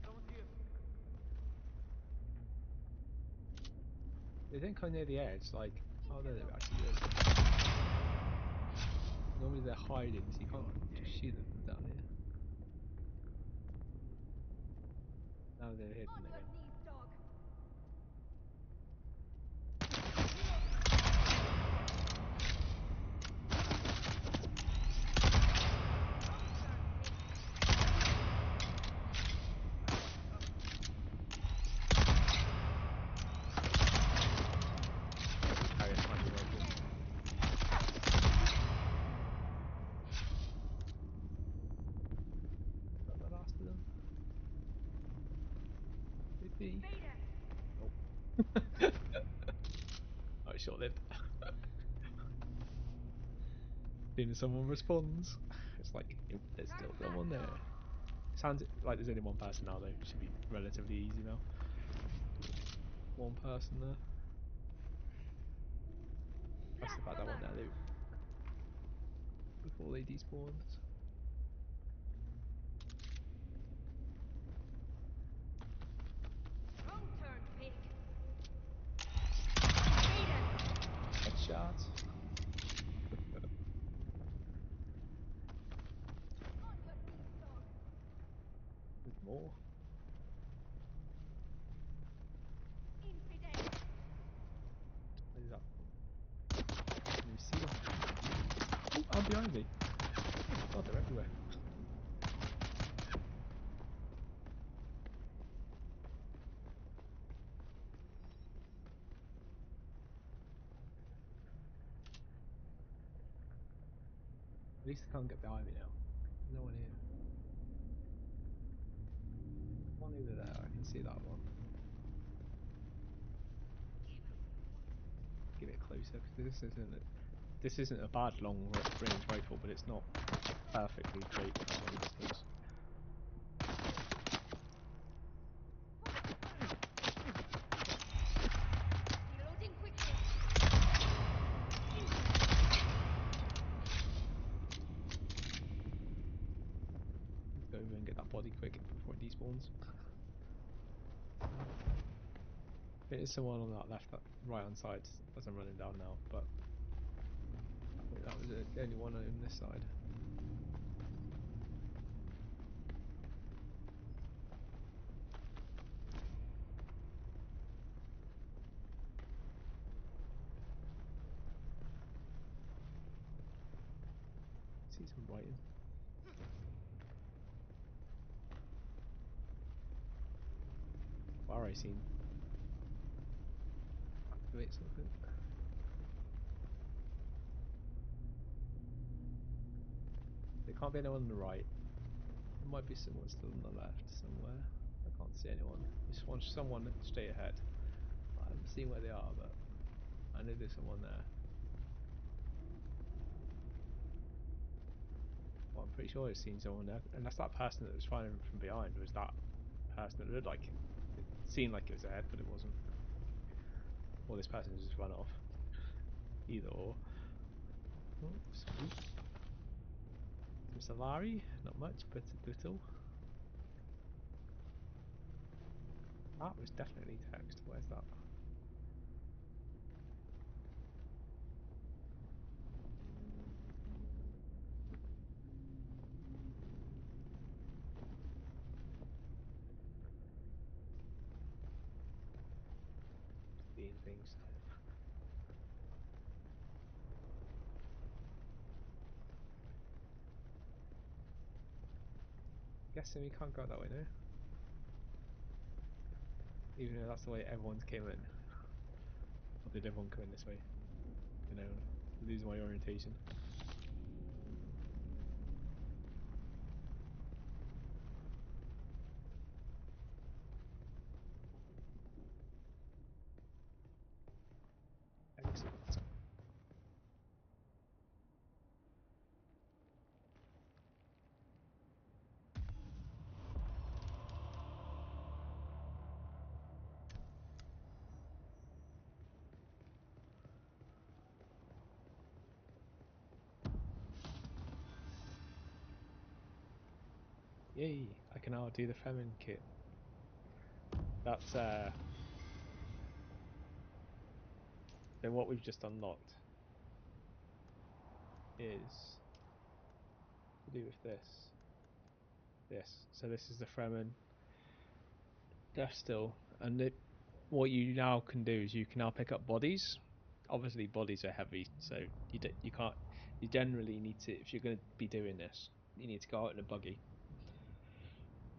Someone's here. They didn't come near the edge, like, oh no, they actually did. Normally they're hiding, so you can't just shoot them from down here. Now they're hidden again. Carry a tiny rifle. Is that the last of them? Could be. Nope. Oh, short-lived. Then someone responds. It's like, there's still someone there. Sounds like there's only one person now though. Should be relatively easy now. One person there. That's the fact I want their loot before they despawn. Headshot. There's more. What is that? Can you see them? Oh, behind me. Oh, they're everywhere. At least they can't get behind me now. There's no one here. One over there, I can see that one. Get it closer because this isn't a bad long range rifle, but it's not perfectly great for that one, I suppose. Let's go over and get that body quick before it despawns. There is someone on that right hand side as I'm running down now, but I think that was the only one on this side. See some writing. Far I seen. Activate something. There can't be anyone on the right. There might be someone still on the left somewhere. I can't see anyone. Just want someone straight ahead. I haven't seen where they are, but I know there's someone there. Well, I'm pretty sure I've seen someone there. Unless that person that was firing from behind was that person that looked like it seemed like it was ahead, but it wasn't. Or this person just run off. Either or. Oh, sweet. Some Solari, not much, but a little. That was definitely text. Where's that? things. Guessing we can't go that way now. Even though that's the way everyone's came in. Or did everyone come in this way? You know, losing my orientation. Excellent. Yay! I can now do the Fremen kit. That's then what we've just unlocked is to do with this. So this is the Fremen Death Still, and what you now can do is you can now pick up bodies. Obviously, bodies are heavy, so you can't. You generally need to, if you're going to be doing this, you need to go out in a buggy.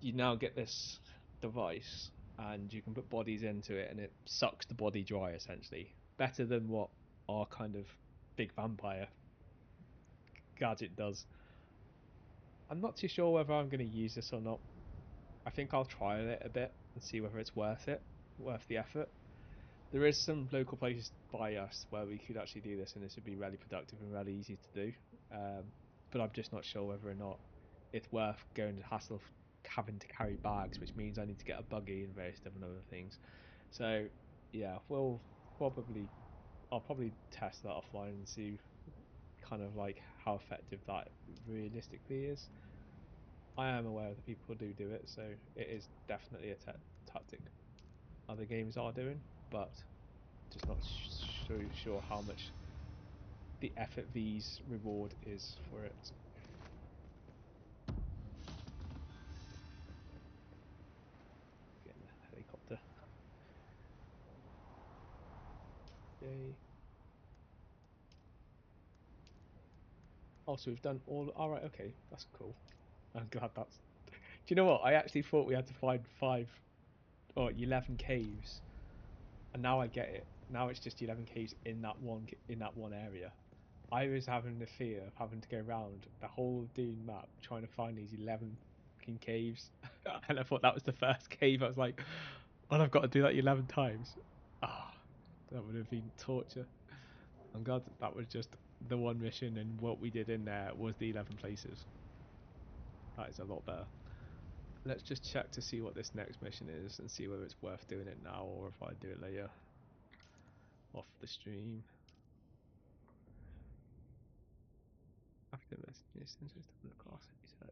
You now get this device, and you can put bodies into it, and it sucks the body dry essentially. Better than what our kind of big vampire gadget does. I'm not too sure whether I'm going to use this or not. I think I'll trial it a bit and see whether it's worth the effort. There is some local places by us where we could actually do this, and this would be really productive and really easy to do. But I'm just not sure whether or not it's worth going to hassle of having to carry bags, which means I need to get a buggy and various different other things. So yeah, I'll probably test that offline and see kind of like how effective that realistically is. I am aware that people do it, so it is definitely a tactic other games are doing, but just not so sure how much the effort V's reward is for it. Getting the helicopter. Yay. Also, we've done all. Alright, okay, that's cool. I'm glad that's. Do you know what? I actually thought we had to find 11 caves, and now I get it. Now it's just 11 caves in that one area. I was having the fear of having to go around the whole Dune map trying to find these 11 fucking caves, and I thought that was the first cave. I was like, "Oh, I've got to do that 11 times." Ah, that would have been torture. I'm glad that was just the one mission, and what we did in there was the 11 places. That is a lot better. Let's just check to see what this next mission is and see whether it's worth doing it now or if I do it later off the stream. After investigations, just having a class research.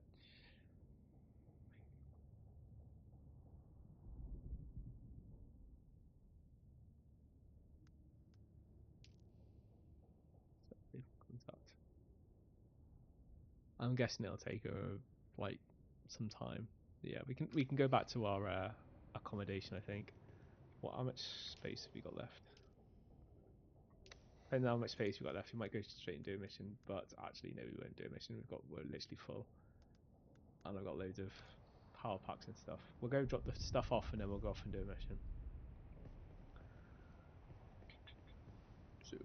Contact. I'm guessing it'll take like some time. Yeah, we can go back to our accommodation. I think. How much space have we got left? Depending on how much space we've got left, we might go straight and do a mission. But actually, no, we won't do a mission. We're literally full, and I've got loads of power packs and stuff. We'll go drop the stuff off, and then we'll go off and do a mission. So,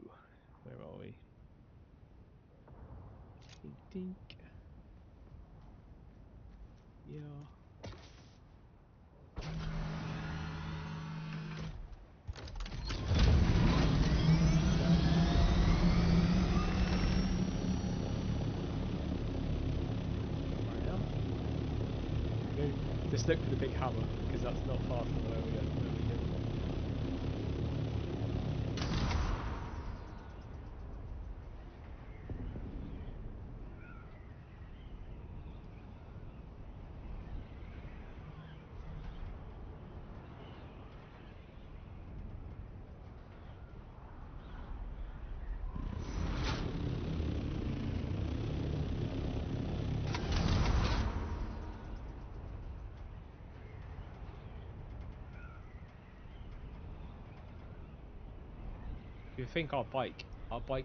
where are we? Dink. Yeah. Just look for the big hammer, because that's not far from where we live. you think our bike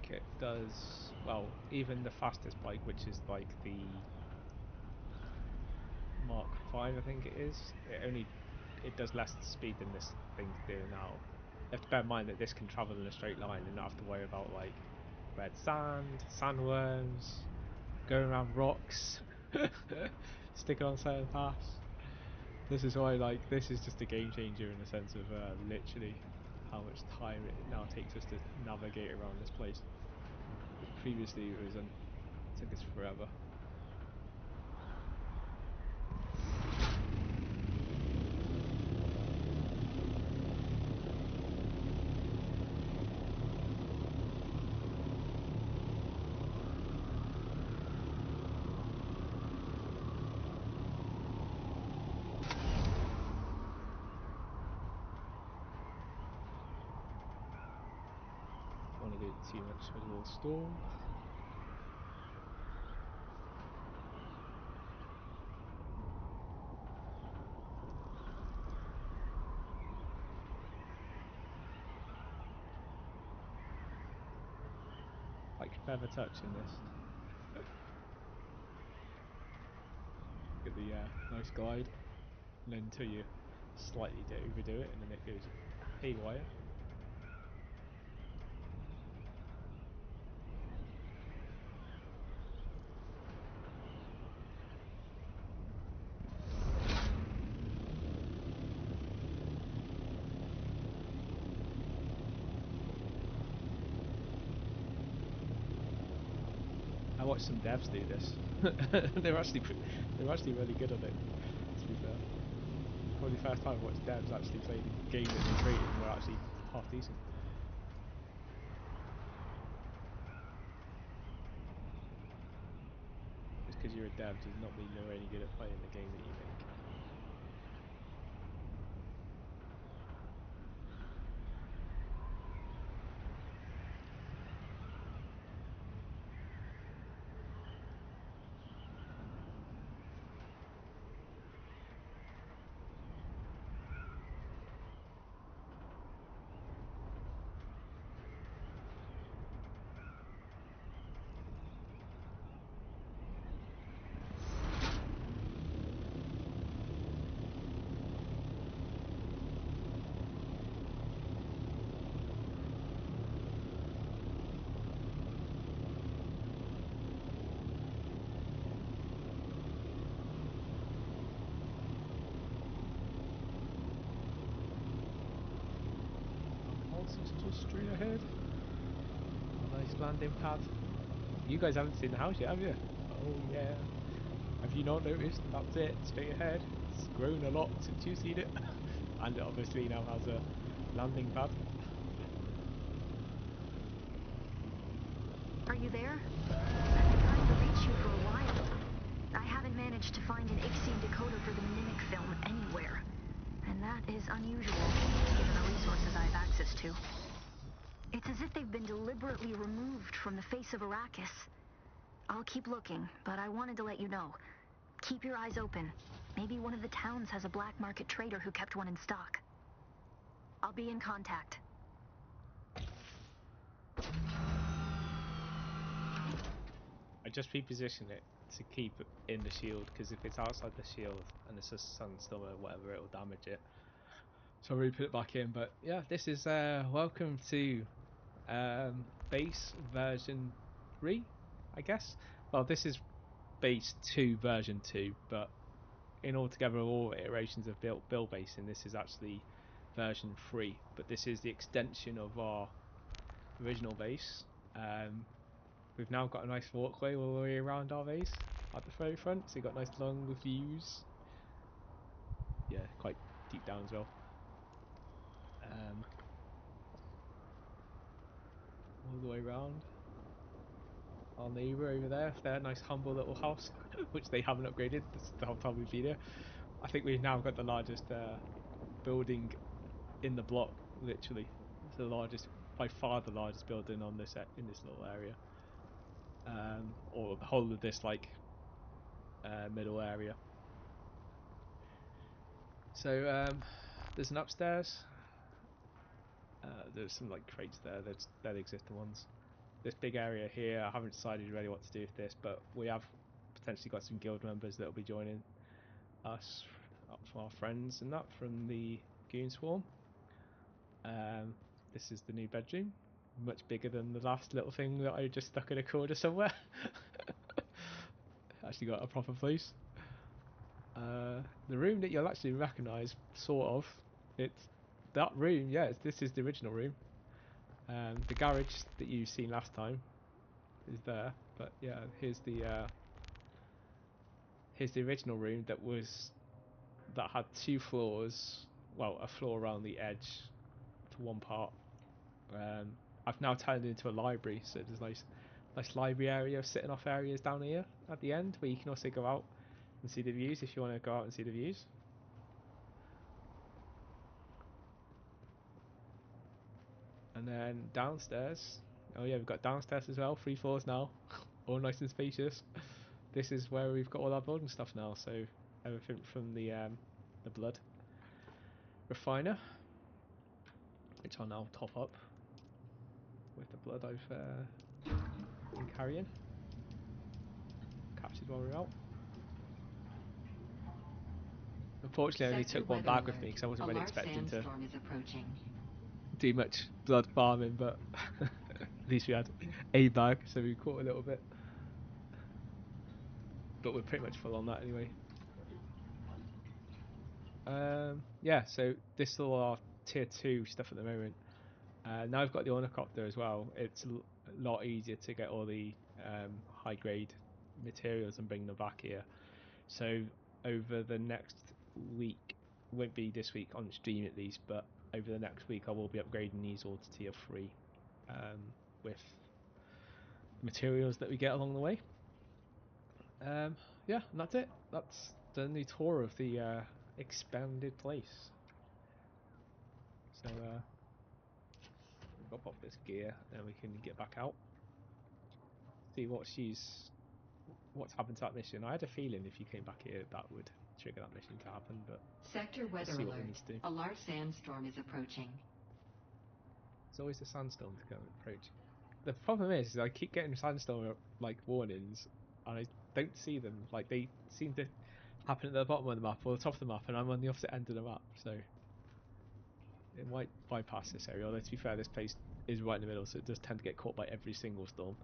it does well. Even the fastest bike, which is like the Mark 5, I think it is. It does less speed than this thing's doing now. You have to bear in mind that this can travel in a straight line and not have to worry about like red sand, sandworms, going around rocks, sticking on certain paths. This is why this is just a game changer in the sense of literally how much time it now takes us to navigate around this place. Previously it took us forever. Don't want to get too much of a little storm. Like feather touch in this. Get the nice glide, and then until you slightly overdo it, and then it goes haywire. I watched some devs do this. they're actually really good at it. To be fair, probably the first time I watched devs actually play the game that they created and were actually half decent. Just because you're a dev does not mean you're any good at playing the game that you make. Just straight ahead. A nice landing pad. You guys haven't seen the house yet, have you? Oh yeah. Have you not noticed? That's it. Straight ahead. It's grown a lot since you've seen it. And it obviously now has a landing pad. Are you there? I've been trying to reach you for a while. I haven't managed to find an Ixian decoder for the mimic film anywhere. And that is unusual, given the resources I have access to. It's as if they've been deliberately removed from the face of Arrakis. I'll keep looking, but I wanted to let you know. Keep your eyes open. Maybe one of the towns has a black market trader who kept one in stock. I'll be in contact. I just reposition it to keep it in the shield, because if it's outside the shield and it's a sunstorm or whatever, it will damage it. So I really put it back in. But yeah, this is welcome to base version 3, I guess. Well, this is base 2 version 2, but in altogether all iterations of build basing, this is actually version 3. But this is the extension of our original base. We've now got a nice walkway all the way around our base at the very front, so you've got nice long views. Yeah, quite deep down as well. All the way around. Our neighbour over there, their nice humble little house, which they haven't upgraded the whole time we've been here. I think we've now got the largest building in the block, literally. It's the largest, by far the largest building on this in this little area. Or the whole of this middle area. So there's an upstairs. There's some like crates there. There's the existing ones. This big area here, I haven't decided really what to do with this, but we have potentially got some guild members that will be joining us from our friends and that from the Goon Swarm. This is the new bedroom, much bigger than the last little thing that I just stuck in a corner somewhere. Actually got a proper place. The room that you'll actually recognise, sort of, it's that room. Yeah, this is the original room. The garage that you've seen last time is there, but yeah, here's the original room that had 2 floors. Well, a floor around the edge to one part. I've now turned it into a library, so there's nice library area, sitting off areas down here at the end where you can also go out and see the views if you want to go out and see the views. And then downstairs, oh yeah, we've got downstairs as well, 3 floors now, all nice and spacious. This is where we've got all our building stuff now, so everything from the blood refiner, which I'll now top up with the blood I've been carrying, captured while we were out. Unfortunately, I only took one bag with me because I wasn't really expecting to do much blood farming, but at least we had a bag, so we caught a little bit. But we're pretty much full on that anyway. Yeah, so this is all our tier 2 stuff at the moment. Now I've got the ornithopter as well. It's a lot easier to get all the high grade materials and bring them back here. So over the next week, won't be this week on stream at least, but over the next week I will be upgrading these all to tier 3 with materials that we get along the way. Yeah, and that's it. That's the new tour of the expanded place. So we'll pop this gear and we can get back out, see what's happened to that mission. I had a feeling if you came back here that would trigger that mission to happen, but Sector weather see what we alert. need to do. A large sandstorm is approaching. There's always a sandstorm to come approach. The problem is I keep getting sandstorm like warnings and I don't see them. Like they seem to happen at the bottom of the map or the top of the map, and I'm on the opposite end of the map, so it might bypass this area. Although to be fair, this place is right in the middle, so it does tend to get caught by every single storm.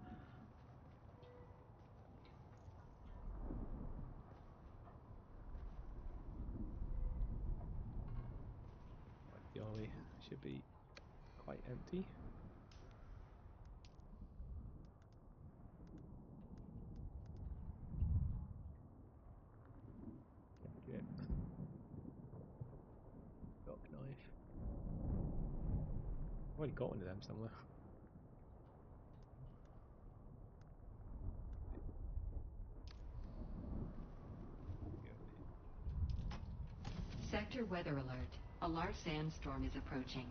The army should be quite empty. Get dock knife. I've already got one of them somewhere. Sector weather alert. A large sandstorm is approaching.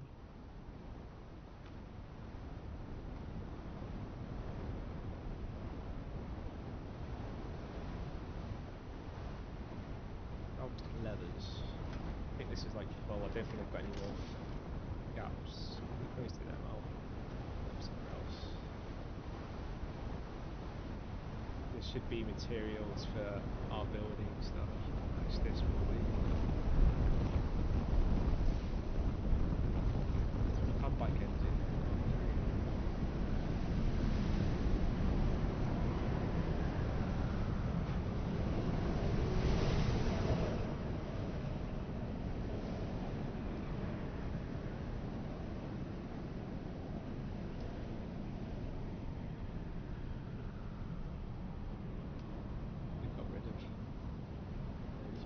Leathers. I think this is like full. I don't think I've got any more gaps. We can always do them out. Somewhere else. This should be materials for our building stuff. Match this probably. Come back engine.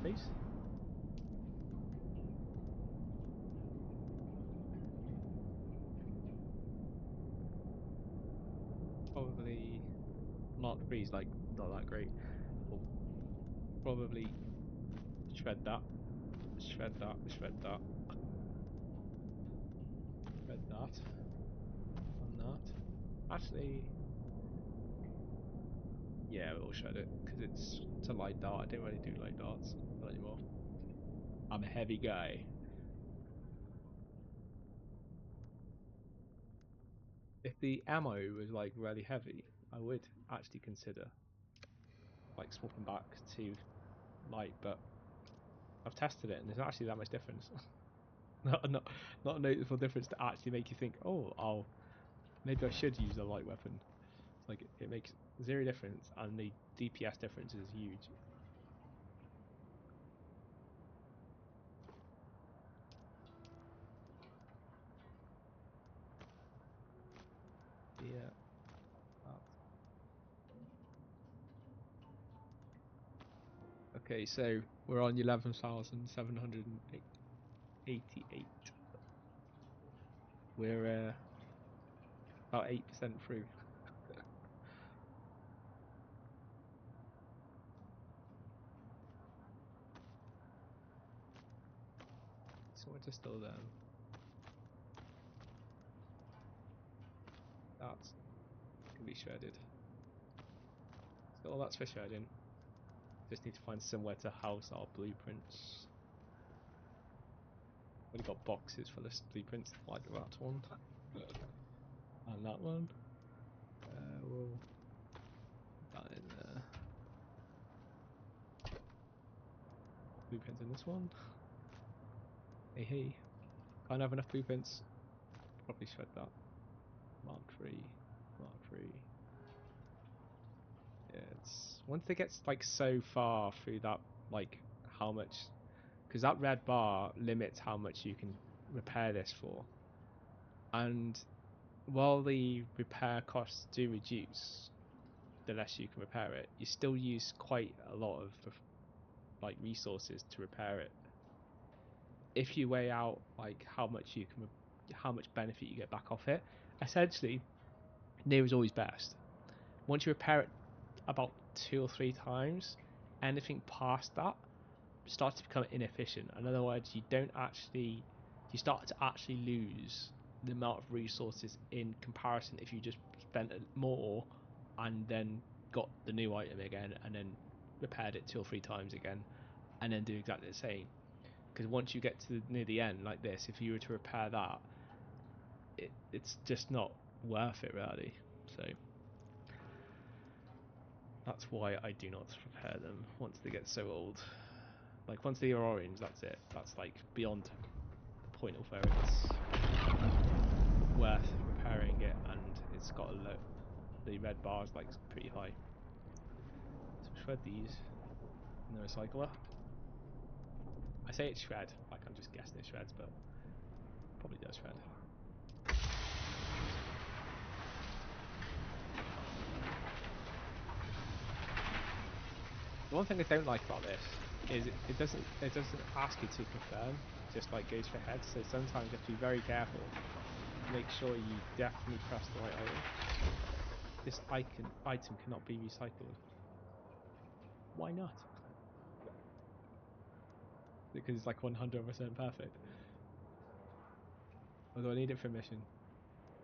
Space. Probably Mark 3 is like not that great. We'll probably shred that, shred that, shred that, shred that, and that. Actually, yeah, we'll shred it because it's a light dart. I don't really do light darts not anymore. I'm a heavy guy. if the ammo was like really heavy, I would actually consider like swapping back to light, but I've tested it and there's not actually that much difference. not a noticeable difference to actually make you think, oh, maybe I should use a light weapon. It's like it makes zero difference, and the DPS difference is huge. Yeah. Okay, so we're on 11,788. We're about 8% through. So we're just still down. That's gonna be shredded. So all that's for shredding. Just need to find somewhere to house our blueprints. Already got boxes for the blueprints, like that one and that one. We'll put that in there. Blueprints in this one. Hey, can't have enough blueprints. Probably shred that. Mark 3. Yeah, it's once it gets like so far through that, like how much, because that red bar limits how much you can repair this for, and while the repair costs do reduce the less you can repair it, you still use quite a lot of like resources to repair it. If you weigh out like how much benefit you get back off it, essentially near is always best. Once you repair it about 2 or 3 times, anything past that starts to become inefficient. In other words, you start to actually lose the amount of resources in comparison if you just spent more and then got the new item again and then repaired it 2 or 3 times again and then do exactly the same. Because once you get to near the end like this, if you were to repair that, it's just not worth it really. So that's why I do not repair them once they get so old. Like once they are orange, that's it. That's like beyond the point of where it's worth repairing it, and it's got the red bar is like pretty high. So shred these in the recycler. I say it's shred, like I'm just guessing it shreds, but probably does shred. The one thing I don't like about this is it doesn't ask you to confirm, it just like goes for head, so sometimes you have to be very careful to make sure you definitely press the right item. This item cannot be recycled. Why not? Because it's like 100% perfect. Although I need it for a mission.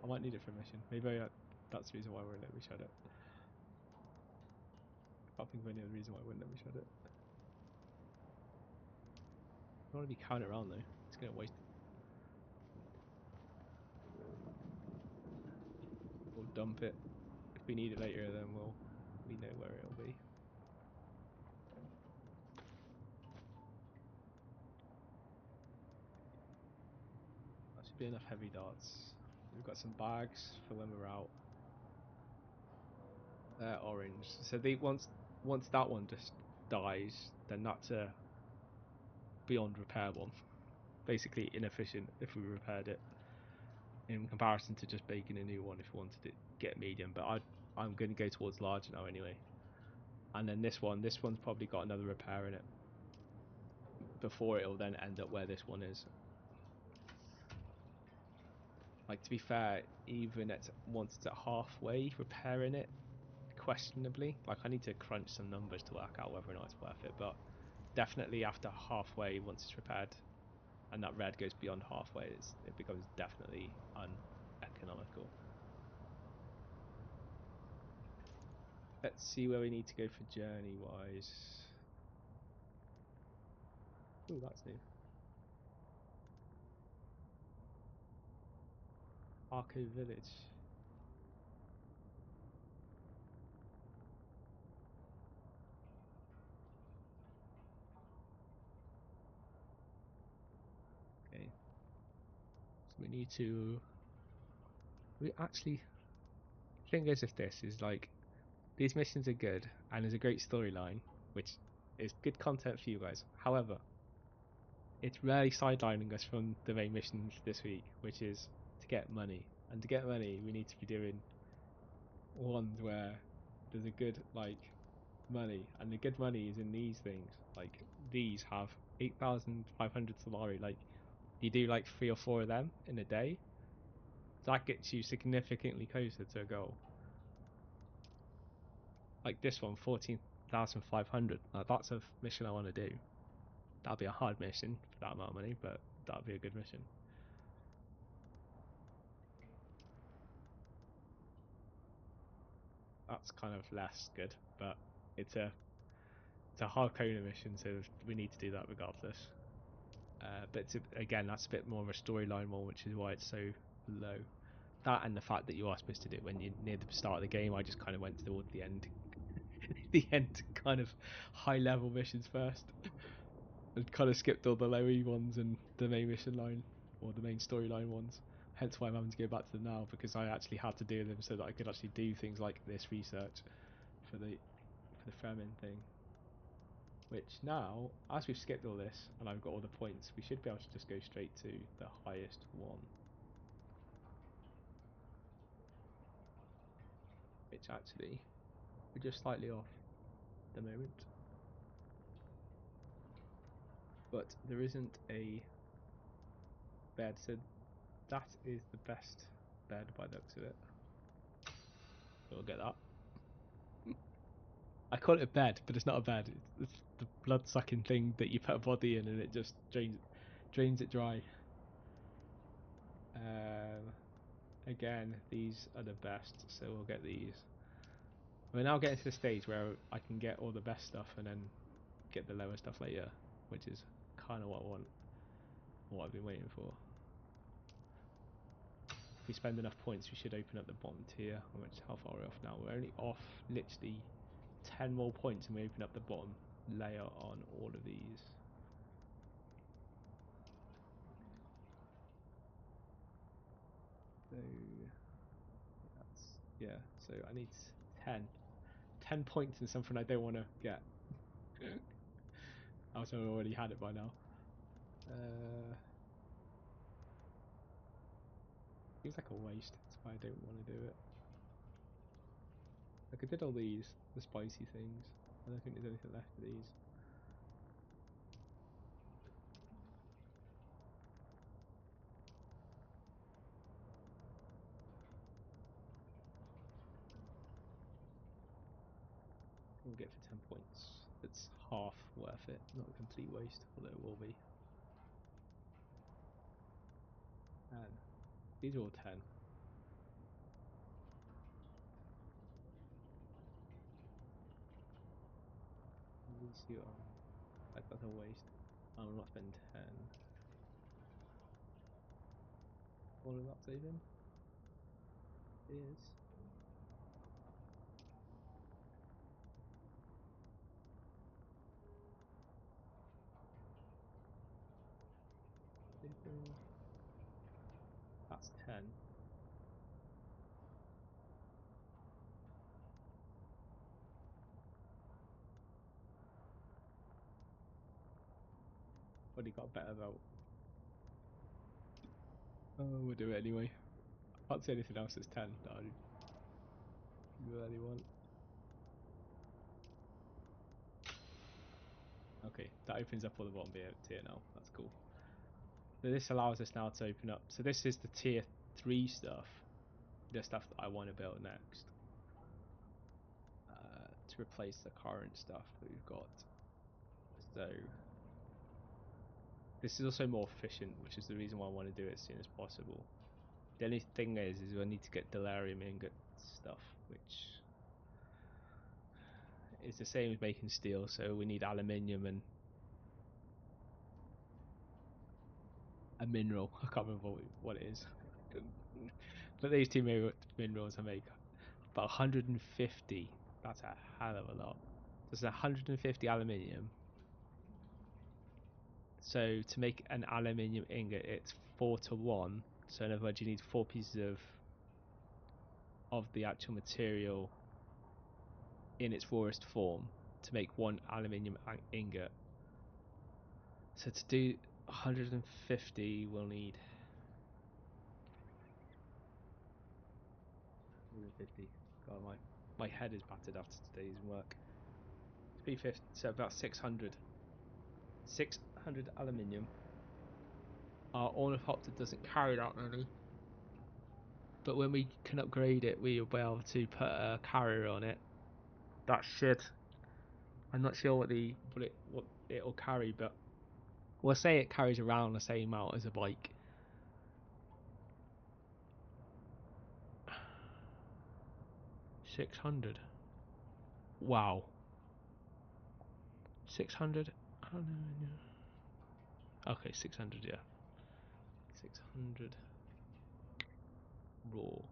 I might need it for a mission. Maybe that's the reason why I won't let me shred it. I can't think of any other reason why I wouldn't let me shred it. I don't want to be carrying it around though. It's going to waste it. We'll dump it. If we need it later, then we know where it'll be. That should be enough heavy darts. We've got some bags for when we're out. They're orange. So once that one just dies, then that's a beyond repair one. Basically inefficient if we repaired it, in comparison to just making a new one if we wanted to get medium. But I'm going to go towards large now anyway. And then this one's probably got another repair in it before it'll then end up where this one is. Like, to be fair, even once it's at halfway, repairing it questionably. Like, I need to crunch some numbers to work out whether or not it's worth it, but definitely after halfway, once it's repaired and that red goes beyond halfway, it becomes definitely uneconomical. Let's see where we need to go for journey wise. Oh, that's new. Arco Village. We need to... We actually... The thing is, if this is like... These missions are good, and there's a great storyline, which is good content for you guys. However, it's really sidelining us from the main missions this week, which is to get money. And to get money, we need to be doing ones where there's a good, like, money. And the good money is in these things. Like, these have 8,500 Solari. Like, you do like 3 or 4 of them in a day. That gets you significantly closer to a goal. Like this one, 14,500. That's a mission I want to do. That'll be a hard mission for that amount of money, but that'll be a good mission. That's kind of less good, but it's a Harkonnen mission, so we need to do that regardless. But again, that's a bit more of a storyline one, which is why it's so low. That and the fact that you are supposed to do it when you're near the start of the game, I just kind of went towards the end. The end kind of high level missions first. And kind of skipped all the lowy ones and the main mission line, or the main storyline ones. Hence why I'm having to go back to them now, because I actually had to do them so that I could actually do things like this research for the Fremen thing. Which now, as we've skipped all this and I've got all the points, we should be able to just go straight to the highest one. Which actually, we're just slightly off at the moment. But there isn't a bed, so that is the best bed by the looks of it. We'll get that. I call it a bed, but it's not a bed. It's the blood-sucking thing that you put a body in and it just drains it dry. Again, these are the best, so we'll get these. We're now getting to the stage where I can get all the best stuff and then get the lower stuff later, which is kind of what I want, what I've been waiting for. If we spend enough points, we should open up the bottom tier. How far are we off now? We're only off literally 10 more points and we open up the bottom layer on all of these. So so I need 10 points in something I don't want to get. I also already had it by now. Seems like a waste, that's why I don't want to do it. Like I did all these, the spicy things. I don't think there's anything left of these. We'll get for 10 points. It's half worth it, not a complete waste, although it will be. And these are all 10. Let's see what that's a waste. I'm not spending 10. All of that saving is that's 10. Already got a better vote. Oh, we'll do it anyway. I can't see anything else that's 10 that I really want. Okay, that opens up all the bottom tier now. That's cool. So this allows us now to open up. So this is the tier 3 stuff. The stuff that I want to build next. To replace the current stuff that we've got. So this is also more efficient, which is the reason why I want to do it as soon as possible. The only thing is I need to get delirium ingot stuff, which is the same as making steel, so we need aluminium and a mineral. I can't remember what it is. But these two minerals I make about 150. That's a hell of a lot. There's 150 aluminium. So to make an aluminium ingot, it's 4 to 1 So in other words, you need 4 pieces of the actual material in its rawest form to make 1 aluminium ingot. So to do 150, we'll need 150. God, my head is battered after today's work. 350, so about 600. 600 aluminium. Our ornithopter doesn't carry that many, but when we can upgrade it, we'll be able to put a carrier on it. That should. I'm not sure what it'll carry, but we'll say it carries around the same amount as a bike. $600. Wow. 600. Okay, 600. Yeah. 600 raw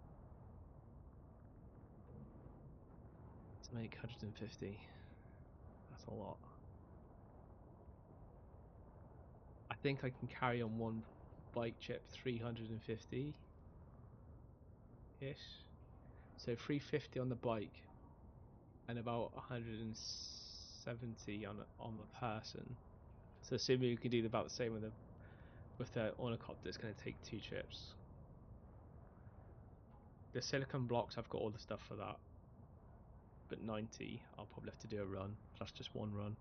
to make 150. That's a lot. I think I can carry on 1 bike chip 350 ish. So 350 on the bike and about 170 on the person. So assuming you can do about the same with the ornithopter, it's going to take 2 chips. The silicon blocks, I've got all the stuff for that. But 90, I'll probably have to do a run, plus just 1 run.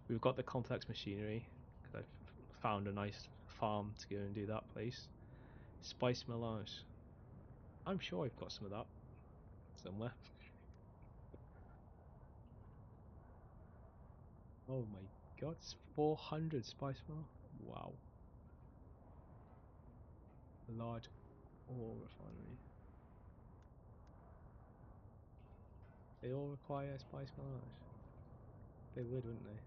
We've got the complex machinery, because I've found a nice farm to go and do that place. Spice melange. I'm sure I've got some of that somewhere. Oh my god, it's 400 spice melange. Wow. A large ore refinery. They all require spice melange. They would, wouldn't they?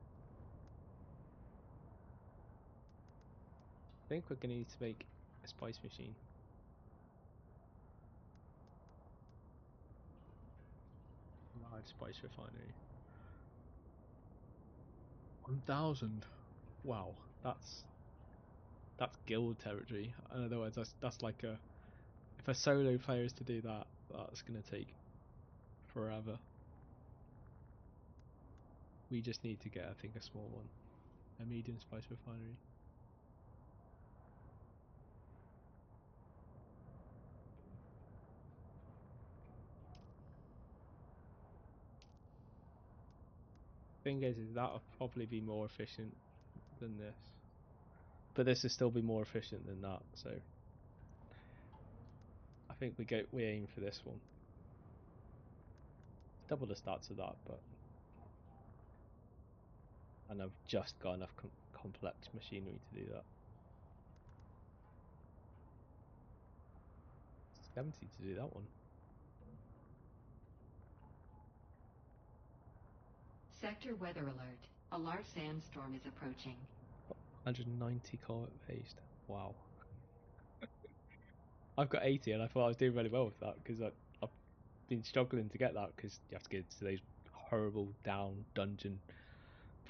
I think we're going to need to make a spice machine. Large spice refinery. 1,000. Wow, that's guild territory. In other words, that's like if a solo player is to do that, that's going to take forever. We just need to get, I think, a small one, a medium spice refinery. Thing is that'll probably be more efficient than this, but this will still be more efficient than that. So I think we aim for this one. Double the stats of that, and I've just got enough complex machinery to do that. 70 to do that one. Sector weather alert. A large sandstorm is approaching. 190 comet paste. Wow. I've got 80 and I thought I was doing really well with that because I've been struggling to get that because you have to go to those horrible down dungeon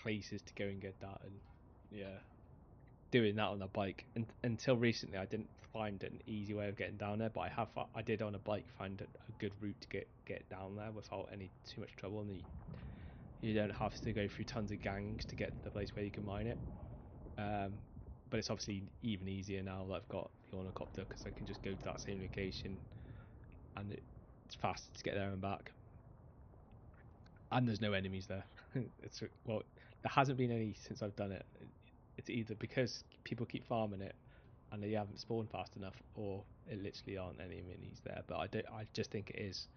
places to go and get that, and yeah, doing that on a bike. And until recently I didn't find an easy way of getting down there, but I did on a bike find a good route to get down there without any too much trouble, and you don't have to go through tons of gangs to get to the place where you can mine it. But it's obviously even easier now that I've got the ornithopter because I can just go to that same location and it's faster to get there and back. And there's no enemies there. Well, there hasn't been any since I've done it. It's either because people keep farming it and they haven't spawned fast enough, or it literally aren't any enemies there. But I just think it is.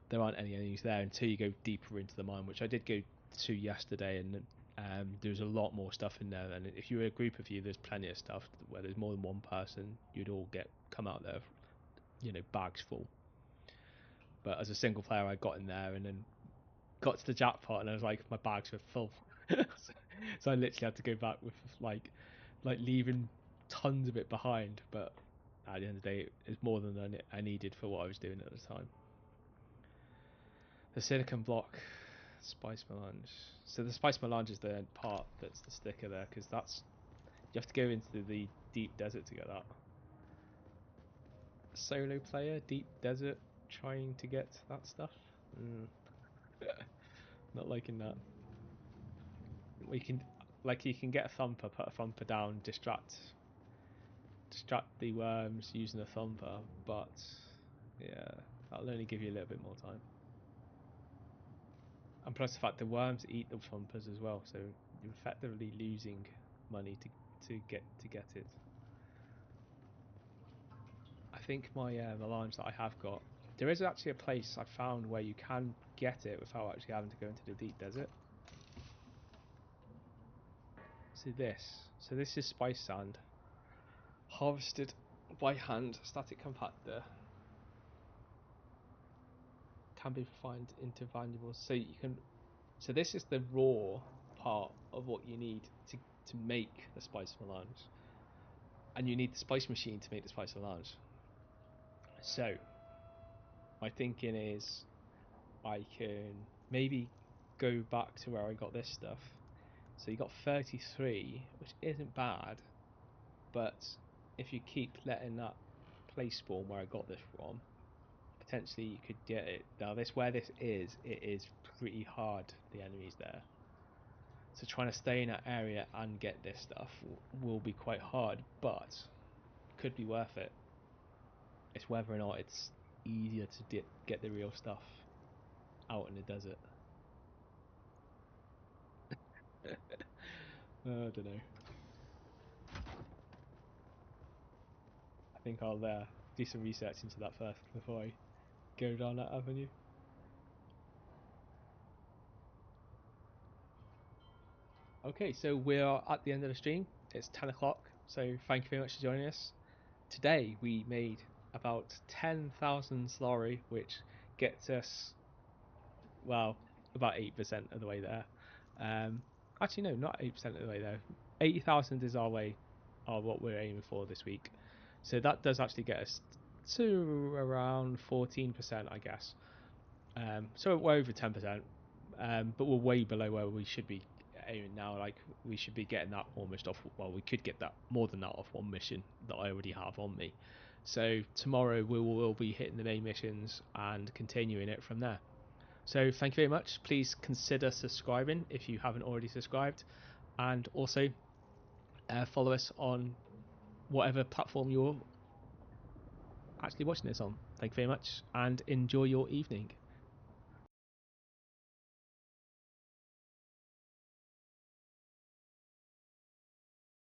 There aren't any enemies there until you go deeper into the mine, which I did go to yesterday, and there's a lot more stuff in there. And if you're a group of you, there's plenty of stuff. Where there's more than one person, you'd all come out there, bags full. But as a single player, I got in there and then got to the jackpot, and I was like, my bags were full. So I literally had to go back with like leaving tons of it behind. But at the end of the day, it's more than I needed for what I was doing at the time. The silicon block, spice melange. So the spice melange is the part that's the sticker there, because you have to go into the deep desert to get that. solo player, deep desert, trying to get that stuff. Not liking that. We can, like, you can get a thumper, put a thumper down, distract the worms using a thumper, but yeah, that'll only give you a little bit more time. And plus the fact the worms eat the thumpers as well, so you're effectively losing money to get it. I think my the lines that I have got, there is actually a place I found where you can get it without actually having to go into the deep desert. So this is spice sand, harvested by hand, static compactor, can be refined into valuables. So you can, so this is the raw part of what you need to make the spice melange, and you need the spice machine to make the spice melange. So my thinking is I can maybe go back to where I got this stuff. So you got 33, which isn't bad, but if you keep letting that place spawn where I got this from, potentially you could get it. Now this, where this is, it is pretty hard, the enemies there. So trying to stay in that area and get this stuff will be quite hard, but could be worth it. It's whether or not it's easier to get the real stuff out in the desert. I don't know. I think I'll do some research into that first before I go down that avenue. Okay, so we are at the end of the stream. It's 10 o'clock, so thank you very much for joining us. Today we made about 10,000 Solari, which gets us, well, about 8% of the way there. Actually, no, not 8% of the way there. 80,000 is what we're aiming for this week. So that does actually get us to around 14%, I guess. So we're over 10%, but we're way below where we should be aiming now. Like, we should be getting that almost off. Well, we could get that more than that off one mission that I already have on me. So tomorrow we will be hitting the main missions and continuing it from there. So thank you very much. Please consider subscribing if you haven't already subscribed, and also follow us on whatever platform you're actually watching this on. Thank you very much, and enjoy your evening.